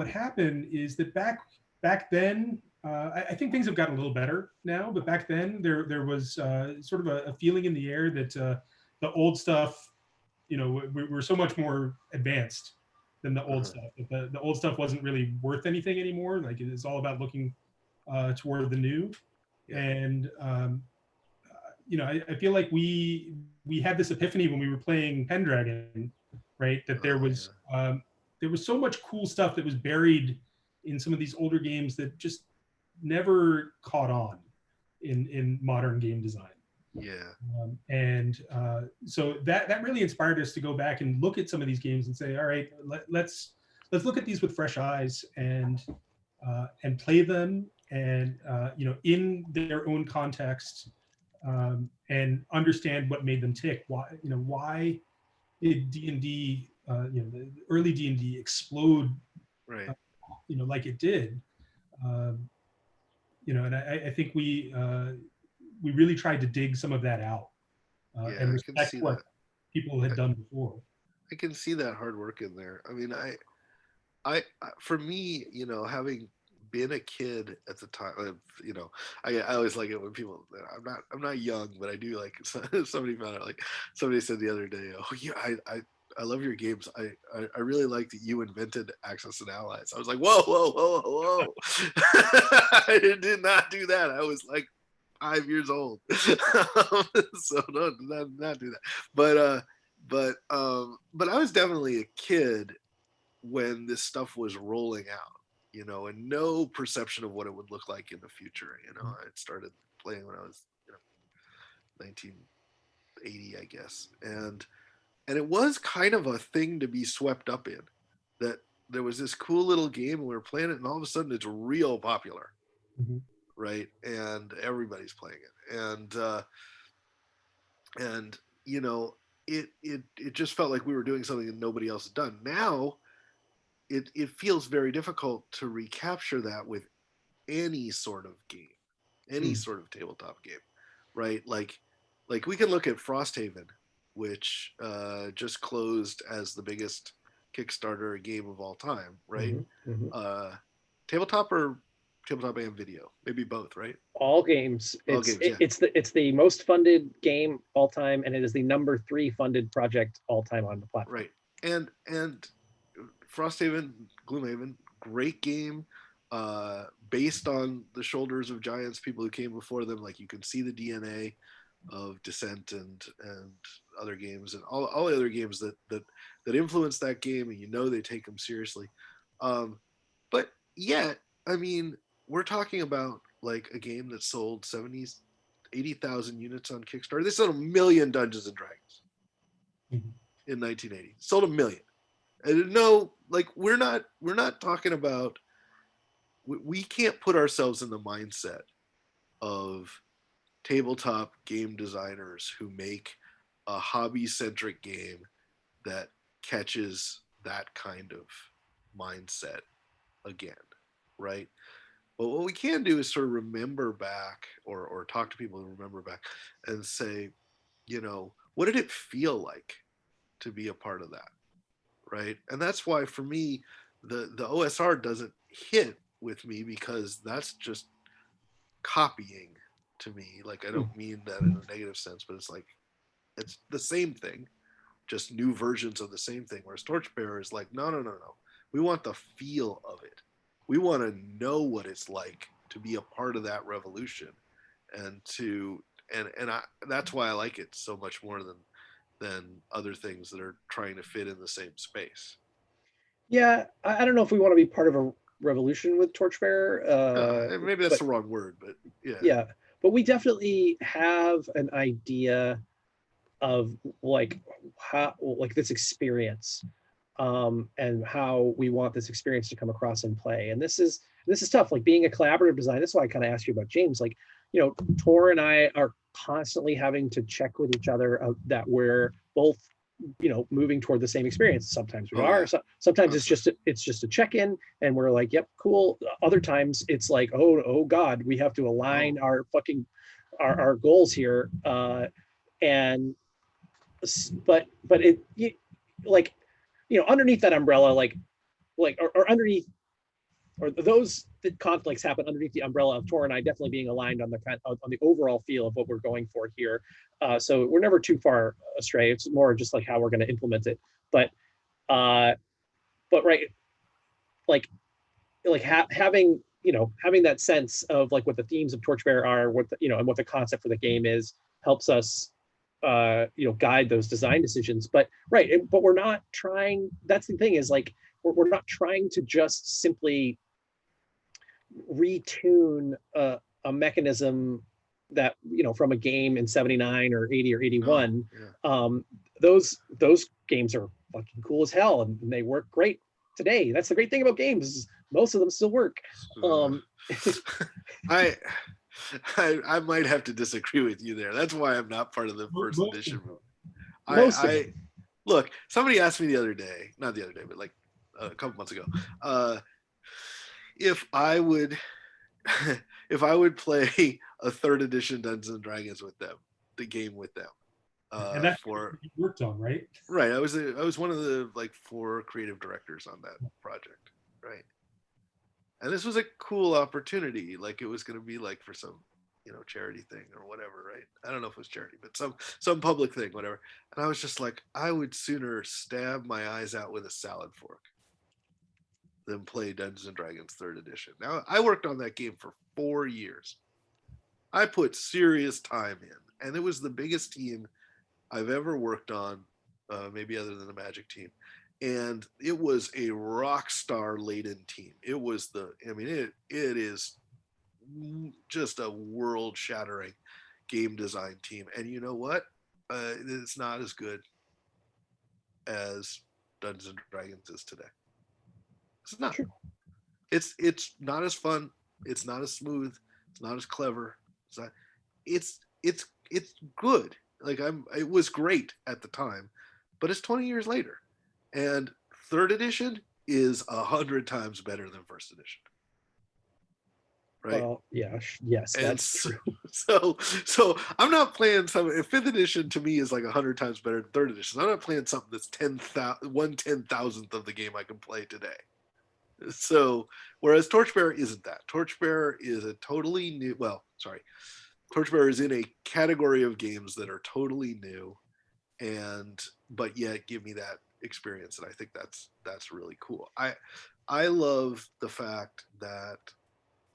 happened is that back then, I think things have gotten a little better now, but back then there was sort of a feeling in the air that the old stuff, we're so much more advanced than the old stuff. The old stuff wasn't really worth anything anymore. Like it's all about looking toward the new. Yeah. And I feel like we had this epiphany when we were playing Pendragon, right? That there was so much cool stuff that was buried in some of these older games that just never caught on in modern game design.
Yeah.
So that really inspired us to go back and look at some of these games and say, all right, let's look at these with fresh eyes and play them and in their own context, and understand what made them tick. Why did D&D, the early D&D explode,
right?
Like it did. And I think we really tried to dig some of that out and respect what people had done before.
I can see that hard work in there. I mean, I for me, having been a kid at the time, I always like it when people, I'm not young, but I do like, somebody found out, like somebody said the other day, oh yeah, I love your games. I really like that you invented Axis and Allies. I was like, whoa. I did not do that. I was like 5 years old. So not do that. But I was definitely a kid when this stuff was rolling out, and no perception of what it would look like in the future. I started playing when I was, 1980, I guess. And it was kind of a thing to be swept up in, that there was this cool little game and we were playing it, and all of a sudden it's real popular. Right? And everybody's playing it. And And you know, it just felt like we were doing something that nobody else had done. Now it feels very difficult to recapture that with any sort of game, any sort of tabletop game, right? Like we can look at Frosthaven, which just closed as the biggest Kickstarter game of all time, right? Uh, tabletop or tabletop and video, maybe both, right?
All games.
All
It's
games, yeah,
it's the most funded game all time, and it is the #3 funded project all time on the platform.
right. And Frosthaven, Gloomhaven, great game. Based on the shoulders of giants, people who came before them. Like you can see the DNA of Descent and other games and all the other games that influence that game, and you know they take them seriously. But yet, I mean, we're talking about like a game that sold 80,000 units on Kickstarter. They sold 1,000,000 Dungeons and Dragons in 1980. Sold 1,000,000. And no, like we're not talking about. We can't put ourselves in the mindset of tabletop game designers who make a hobby centric game that catches that kind of mindset again, right? But what we can do is sort of remember back or talk to people who remember back and say, you know, what did it feel like to be a part of that? Right. And that's why for me, the OSR doesn't hit with me because that's just copying to me. Like I don't mean that in a negative sense, but it's like it's the same thing, just new versions of the same thing. Whereas Torchbearer is like, no, no, no, no. We want the feel of it. We want to know what it's like to be a part of that revolution, and that's why I like it so much more than other things that are trying to fit in the same space.
Yeah, I don't know if we want to be part of a revolution with Torchbearer,
Maybe that's
but
the wrong word, but yeah.
yeah, but we definitely have an idea of like how like this experience, and how we want this experience to come across in play. And this is tough. Like being a collaborative design. That's why I kind of asked you about James. Like, Tor and I are constantly having to check with each other that we're both moving toward the same experience. Sometimes we are.
Yeah.
Sometimes it's just a check-in, and we're like, yep, cool. Other times it's like, oh God, we have to align our fucking our goals here. And but like underneath that umbrella, or underneath, or those conflicts happen underneath the umbrella of Tor and I definitely being aligned on the overall feel of what we're going for here. So we're never too far astray. It's more just like how we're going to implement it. But uh, but right, like having that sense of like what the themes of Torchbearer are, and what the concept for the game is, helps us guide those design decisions. But we're not trying. That's the thing, is like we're not trying to just simply retune a mechanism that from a game in 79 or 80 or 81. Those games are fucking cool as hell, and they work great today. That's the great thing about games, is most of them still work.
I might have to disagree with you there. That's why I'm not part of the first edition. Look, somebody asked me the other day, not the other day, but like a couple months ago, if I would play a third edition Dungeons and Dragons with them, the game with them.
And that's what you worked on, right?
Right. I was one of the like 4 creative directors on that project, right? And this was a cool opportunity. Like it was going to be like for some, charity thing or whatever, right? I don't know if it was charity, but some public thing, whatever. And I was just like, I would sooner stab my eyes out with a salad fork than play Dungeons and Dragons 3rd edition. Now, I worked on that game for 4 years. I put serious time in, and it was the biggest team I've ever worked on, maybe other than the Magic team. And it was a rock star laden team. It was it is just a world shattering game design team. And you know what? It's not as good as Dungeons and Dragons is today. It's not. It's not as fun. It's not as smooth. It's not as clever. It's good. Like it was great at the time, but it's 20 years later, and third edition is 100 times better than first edition. Right.
Well, yeah, yes,
And
that's true.
so I'm not playing something. Fifth edition to me is like 100 times better than third edition. I'm not playing something that's 1/10,000th of the game I can play today. So whereas Torchbearer isn't that. Torchbearer is a totally new. Well, sorry, Torchbearer is in a category of games that are totally new, but yet give me that experience, and I think that's really cool. I love the fact that.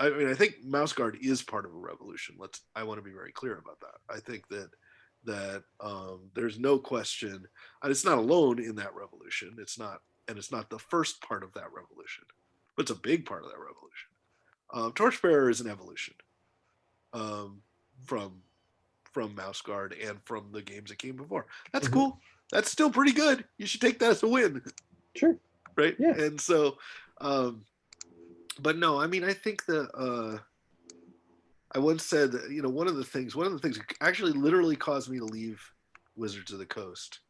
I mean, I think Mouse Guard is part of a revolution. I want to be very clear about that. I think that there's no question, and it's not alone in that revolution. It's not the first part of that revolution, but it's a big part of that revolution. Torchbearer is an evolution from Mouse Guard and from the games that came before. That's cool. That's still pretty good. You should take that as a win.
Sure.
Right.
Yeah.
And so. But no, I mean, I think I once said that, one of the things that actually literally caused me to leave Wizards of the Coast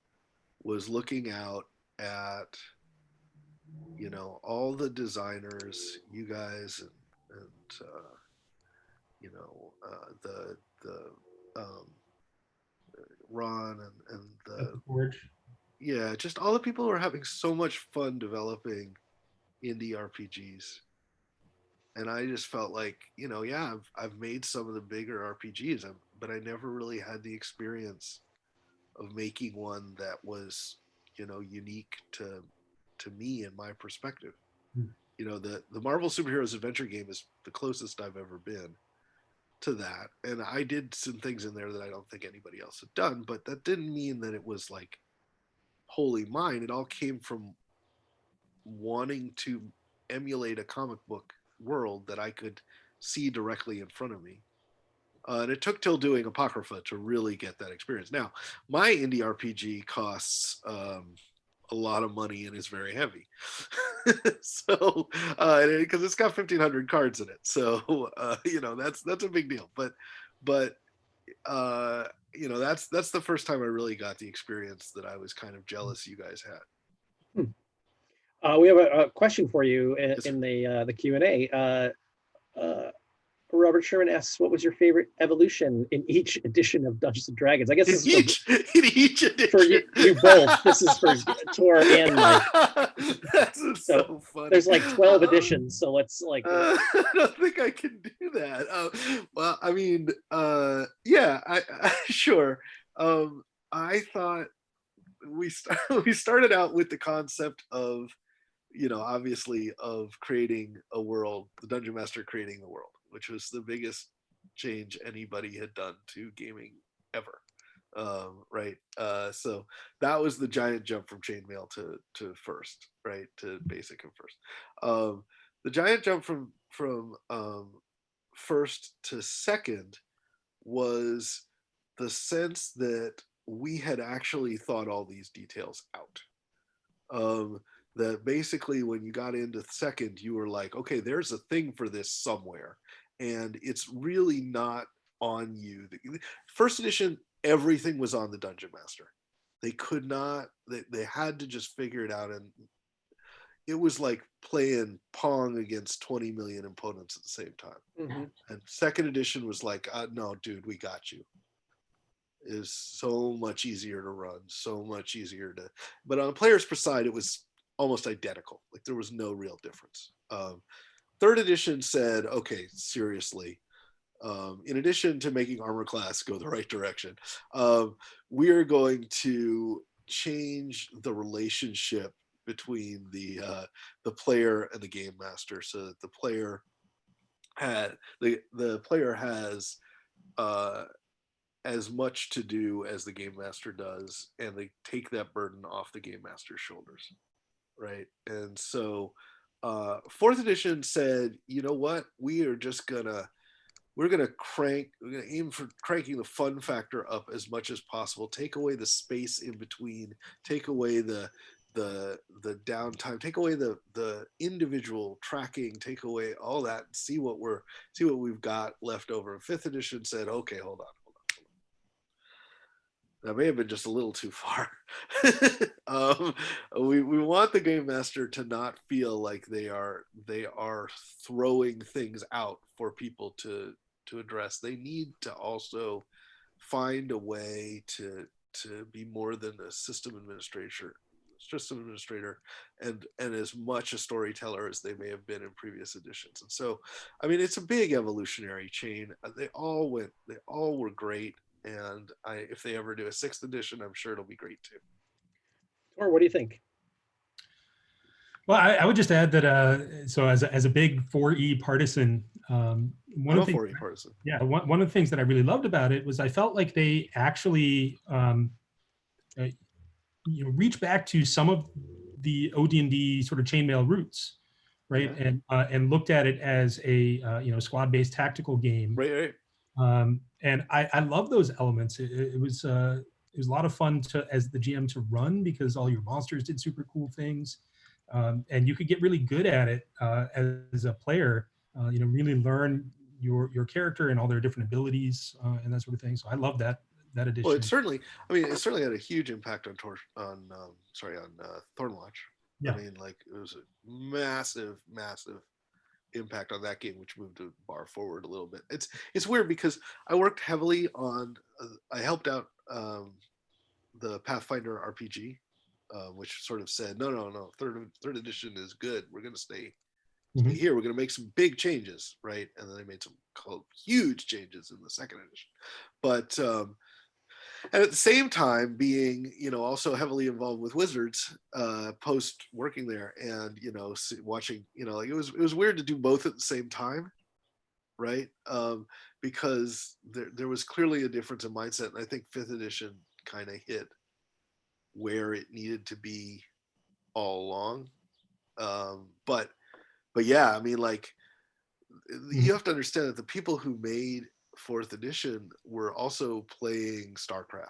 was looking out at, all the designers, you guys, and the Ron and the
Forge.
Yeah, just all the people who are having so much fun developing indie RPGs. And I just felt like, yeah, I've made some of the bigger RPGs, but I never really had the experience of making one that was, unique to me and my perspective. The Marvel Superheroes Adventure game is the closest I've ever been to that. And I did some things in there that I don't think anybody else had done, but that didn't mean that it was like wholly mine. It all came from wanting to emulate a comic book world that I could see directly in front of me. And it took till doing Apocrypha to really get that experience. Now, my indie RPG costs a lot of money and is very heavy. So, because it's got 1,500 cards in it, so that's a big deal. But that's the first time I really got the experience that I was kind of jealous you guys had.
We have a question for you in the Q&A. Robert Sherman asks, what was your favorite evolution in each edition of Dungeons and Dragons? I guess this is
in each edition.
For you both. This is for Tor and Mike.
That's so funny.
There's like 12 editions, so let's like.
I don't think I can do that. Well, I mean, yeah, I sure. I thought we started out with the concept of, obviously of creating a world, the Dungeon Master creating the world, which was the biggest change anybody had done to gaming ever. Right. So that was the giant jump from chainmail to first, right, to basic and first. The giant jump from first to second was the sense that we had actually thought all these details out. That basically when you got into second, you were like, okay, there's a thing for this somewhere, and it's really not on you. First edition, everything was on the Dungeon Master. They could not, they had to just figure it out, and it was like playing Pong against 20 million opponents at the same time. And second edition was like, no, dude, we got you. Is so much easier to run, so much easier to, but on the player's side, it was almost identical. Like there was no real difference. Third edition said, okay, seriously, in addition to making armor class go the right direction, we are going to change the relationship between the player and the game master, so that the player has as much to do as the game master does, and they take that burden off the game master's shoulders, right? And so fourth edition said, you know what, we're gonna aim for cranking the fun factor up as much as possible, take away the space in between, take away the downtime, take away the individual tracking, take away all that, and see what we've got left over. And fifth edition said, okay, hold on. That may have been just a little too far. um, we want the game master to not feel like they are throwing things out for people to address. They need to also find a way to be more than a system administrator and as much a storyteller as they may have been in previous editions. And so, I mean, it's a big evolutionary chain. They all were great. And if they ever do a 6th edition, I'm sure it'll be great too.
Or what do you think?
Well, I would just add that so as a big 4E partisan, one
I'm
of
a
the things,
4E partisan.
yeah, one of the things that I really loved about it was I felt like they actually reach back to some of the OD&D sort of chainmail roots, right?
Yeah.
And looked at it as a squad-based tactical game.
Right.
And I love those elements. It was a lot of fun as the GM to run because all your monsters did super cool things, and you could get really good at it as a player. Really learn your character and all their different abilities and that sort of thing. So I love that edition.
Well, it certainly had a huge impact on Thornwatch.
Yeah.
I mean, like, it was a massive impact on that game, which moved the bar forward a little bit. It's weird because I worked heavily on I helped out the Pathfinder RPG, which sort of said no, third edition is good, we're going to stay here, we're going to make some big changes, right? And then they made some huge changes in the 2nd edition. But and at the same time being also heavily involved with Wizards post working there, and watching, like, it was weird to do both at the same time, right? Because there was clearly a difference in mindset, and I think 5th edition kind of hit where it needed to be all along. But yeah, I mean, like, you have to understand that the people who made 4th edition were also playing StarCraft.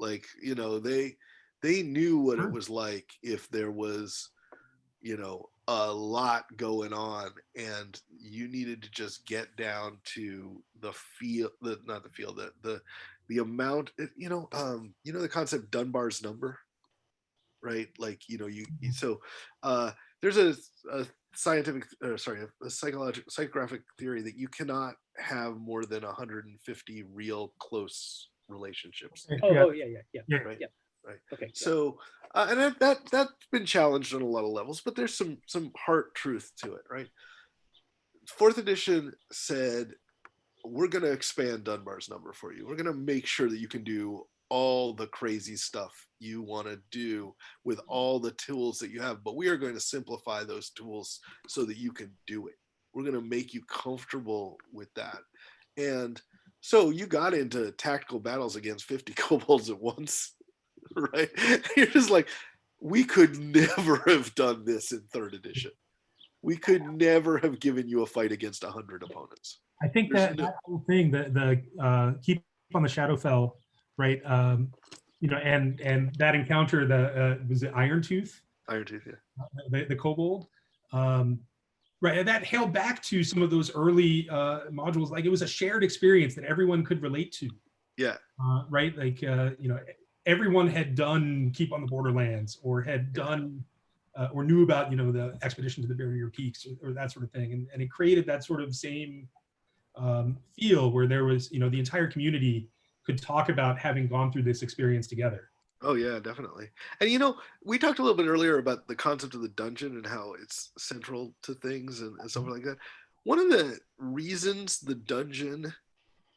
Like, they knew what it was like if there was, a lot going on, and you needed to just get down to the amount. The concept Dunbar's number, right? Like, so there's a psychographic theory that you cannot have more than 150 real close relationships.
Yeah.
Right.
Okay.
So, and that's been challenged on a lot of levels, but there's some heart truth to it, right? 4th edition said, we're going to expand Dunbar's number for you. We're going to make sure that you can do all the crazy stuff you want to do with all the tools that you have, but we are going to simplify those tools so that you can do it. We're going to make you comfortable with that. And so you got into tactical battles against 50 kobolds at once, right? You're just like, we could never have done this in 3rd edition. We could never have given you a fight against 100 opponents.
I think that whole thing, the keep on the Shadowfell, right? And that encounter, was it Iron Tooth?
Iron Tooth, yeah.
The kobold, right? And that hailed back to some of those early modules. Like, it was a shared experience that everyone could relate to.
Yeah.
Right. Like, everyone had done Keep on the Borderlands, or had done, or knew about, the expedition to the Barrier Peaks, or that sort of thing. And it created that sort of same feel where there was, the entire community could talk about having gone through this experience together.
Oh yeah, definitely. And we talked a little bit earlier about the concept of the dungeon and how it's central to things and stuff like that. One of the reasons the dungeon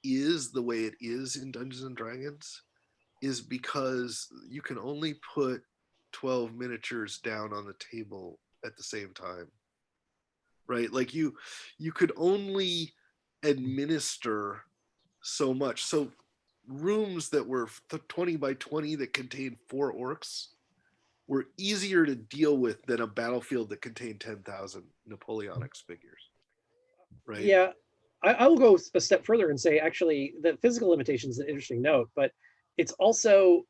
is the way it is in Dungeons and Dragons is because you can only put 12 miniatures down on the table at the same time, right? Like, you could only administer so much. So rooms that were 20 by 20 that contained 4 orcs were easier to deal with than a battlefield that contained 10,000 Napoleonic figures, right?
Yeah, I will go a step further and say, actually, the physical limitation is an interesting note, but it's also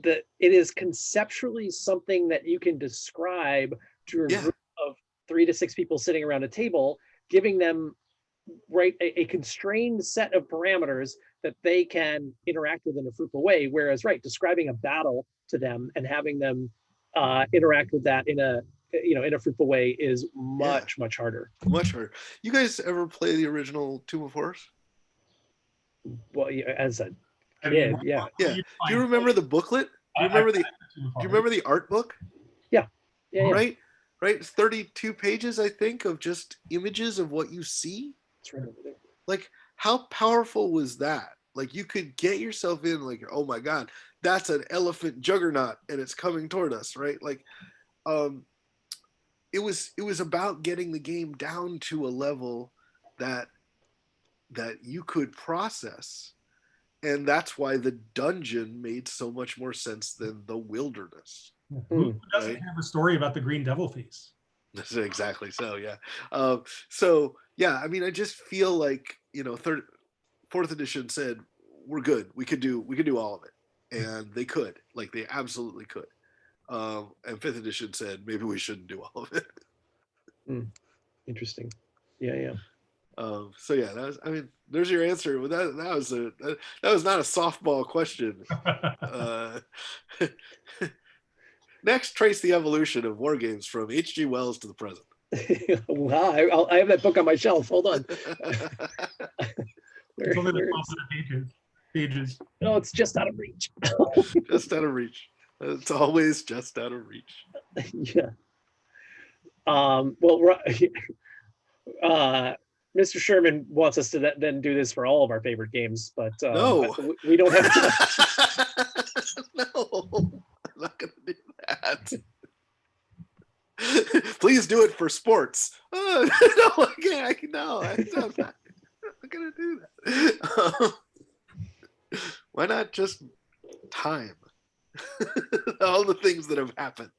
that it is conceptually something that you can describe to a group of 3 to 6 people sitting around a table, giving them right, a constrained set of parameters that they can interact with in a fruitful way. Whereas, right, describing a battle to them and having them interact with that in a in a fruitful way is much harder.
Much harder. You guys ever play the original Tomb of Horrors?
Well, as a
I
kid,
mean,
yeah.
Yeah. Do you remember the booklet? Do you remember the art book?
Yeah.
Right? Right? It's 32 pages, I think, of just images of what you see.
It's right over there.
Like, how powerful was that? Like, you could get yourself in, like, oh my God, that's an elephant juggernaut and it's coming toward us, right? Like, it was about getting the game down to a level that you could process. And that's why the dungeon made so much more sense than the wilderness.
Who doesn't
Right?
have a story about the green devil face?
That's exactly so, yeah. So yeah, I mean, I just feel like, fourth edition said we're good. We could do all of it, and they could, like, they absolutely could. And fifth edition said maybe we shouldn't do all of it.
Interesting. Yeah.
So yeah, there's your answer. That was not a softball question. Next, trace the evolution of war games from H.G. Wells to the present.
Wow, I have that book on my shelf. Hold on.
It's only the 1200 pages.
No, it's just out of reach.
Just out of reach. It's always just out of reach.
Yeah. Well, Mr. Sherman wants us to then do this for all of our favorite games, but
no,
we don't have time.
No, I'm not gonna do that. Please do it for sports. No, I'm not gonna do that. Why not just time? All the things that have happened.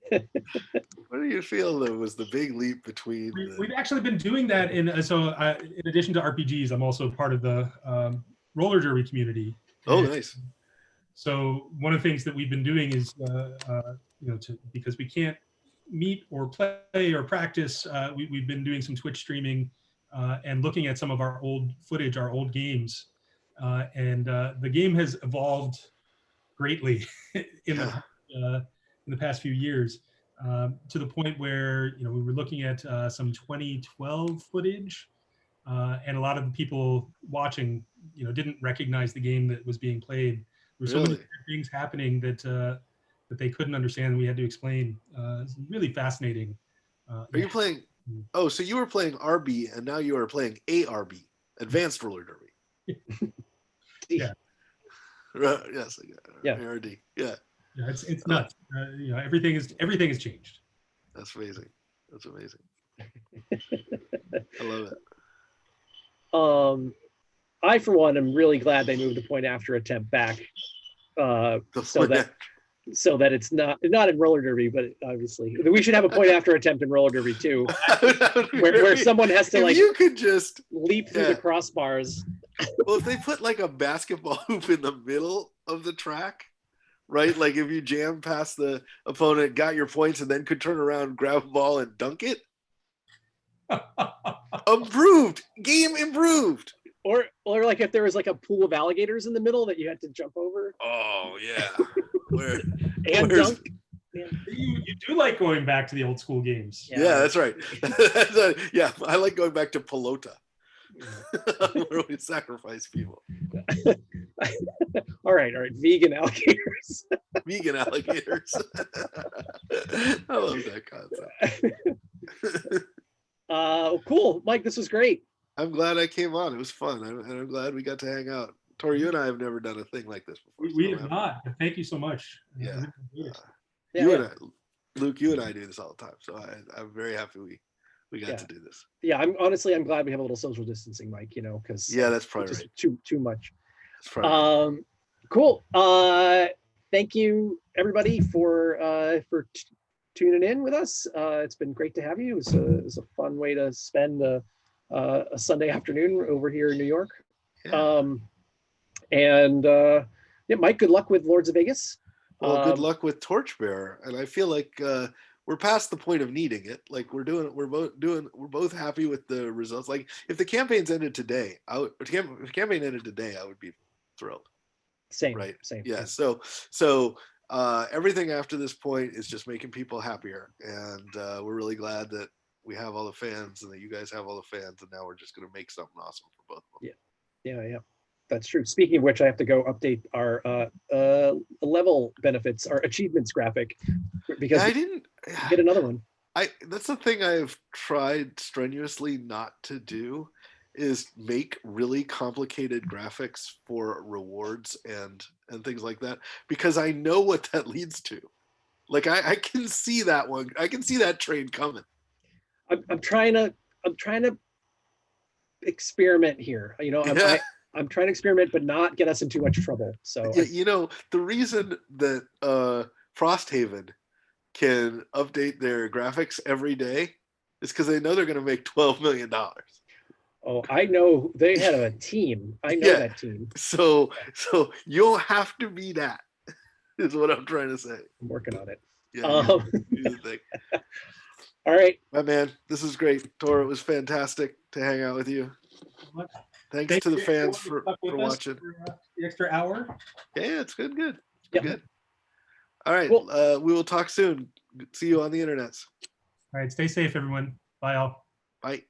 What do you feel that was the big leap between?
We've actually been doing that in addition to RPGs. I'm also part of the roller derby community.
Oh, nice.
So one of the things that we've been doing is, because we can't meet or play or practice, we've been doing some Twitch streaming and looking at some of our old footage, our old games, and the game has evolved greatly in the past few years, to the point where we were looking at some 2012 footage, and a lot of the people watching didn't recognize the game that was being played. There were so many things happening that they couldn't understand, and we had to explain. It's really fascinating.
Are you playing? Oh, so you were playing RB, and now you are playing ARB, Advanced Roller Derby.
Yeah.
Yes.
Yeah.
ARD. Yeah.
Yeah, it's nuts. Everything has changed.
That's amazing. That's amazing. I love it.
I, for one, am really glad they moved the point after attempt back, so that it's not in roller derby, but obviously we should have a point after attempt in roller derby too, where someone has to
you could just
leap through the crossbars.
Well, if they put like a basketball hoop in the middle of the track, right? Like if you jam past the opponent, got your points, and then could turn around, grab a ball, and dunk it. Improved. Game improved.
Or like if there was like a pool of alligators in the middle that you had to jump over.
Oh yeah.
Dunk.
You do like going back to the old school games.
Yeah, that's right. Yeah, I like going back to pelota. Where we sacrifice people.
All right. Vegan alligators.
Vegan alligators. I love that concept.
Cool, Mike. This was great.
I'm glad I came on. It was fun, and I'm glad we got to hang out. Tori, you and I have never done a thing like this before.
We have not. Thank you so much.
Yeah.
You
and I, Luke, you and I do this all the time, so I'm very happy we got to do this.
Yeah, I'm glad we have a little social distancing, Mike. Because
that's probably right.
Too much.
That's probably right.
Cool. Thank you everybody for tuning in with us. It's been great to have you. It was a fun way to spend a Sunday afternoon over here in New York.
Yeah.
Mike, good luck with Lords of Vegas.
Well, good luck with Torchbearer, and I feel like we're past the point of needing it. Like we're both happy with the results. Like if the campaigns ended today, if the campaign ended today, I would be thrilled.
Same.
Right.
Same.
Yeah.
Yeah.
So everything after this point is just making people happier, and we're really glad that we have all the fans and that you guys have all the fans, and now we're just going to make something awesome for both of them.
Yeah. That's true. Speaking of which, I have to go update our level benefits, our achievements graphic, because
I didn't
get another one.
That's the thing I've tried strenuously not to do, is make really complicated graphics for rewards and things like that, because I know what that leads to. Like I can see that one. I can see that train coming.
I'm trying to experiment here. You know, I'm trying to experiment, but not get us in too much trouble. So
yeah, you know, the reason that Frosthaven can update their graphics every day is because they know they're going to make $12 million.
Oh, I know they had a team. I know that team.
So you'll have to be that, is what I'm trying to say.
I'm working on it.
Yeah. You think.
All right.
My man, this is great. Tor, it was fantastic to hang out with you. Thanks to the fans for watching.
The extra hour.
Yeah, it's good. Good.
Yep.
Good. All right.
Cool.
We will talk soon. See you on the internets.
All right. Stay safe, everyone. Bye, all.
Bye.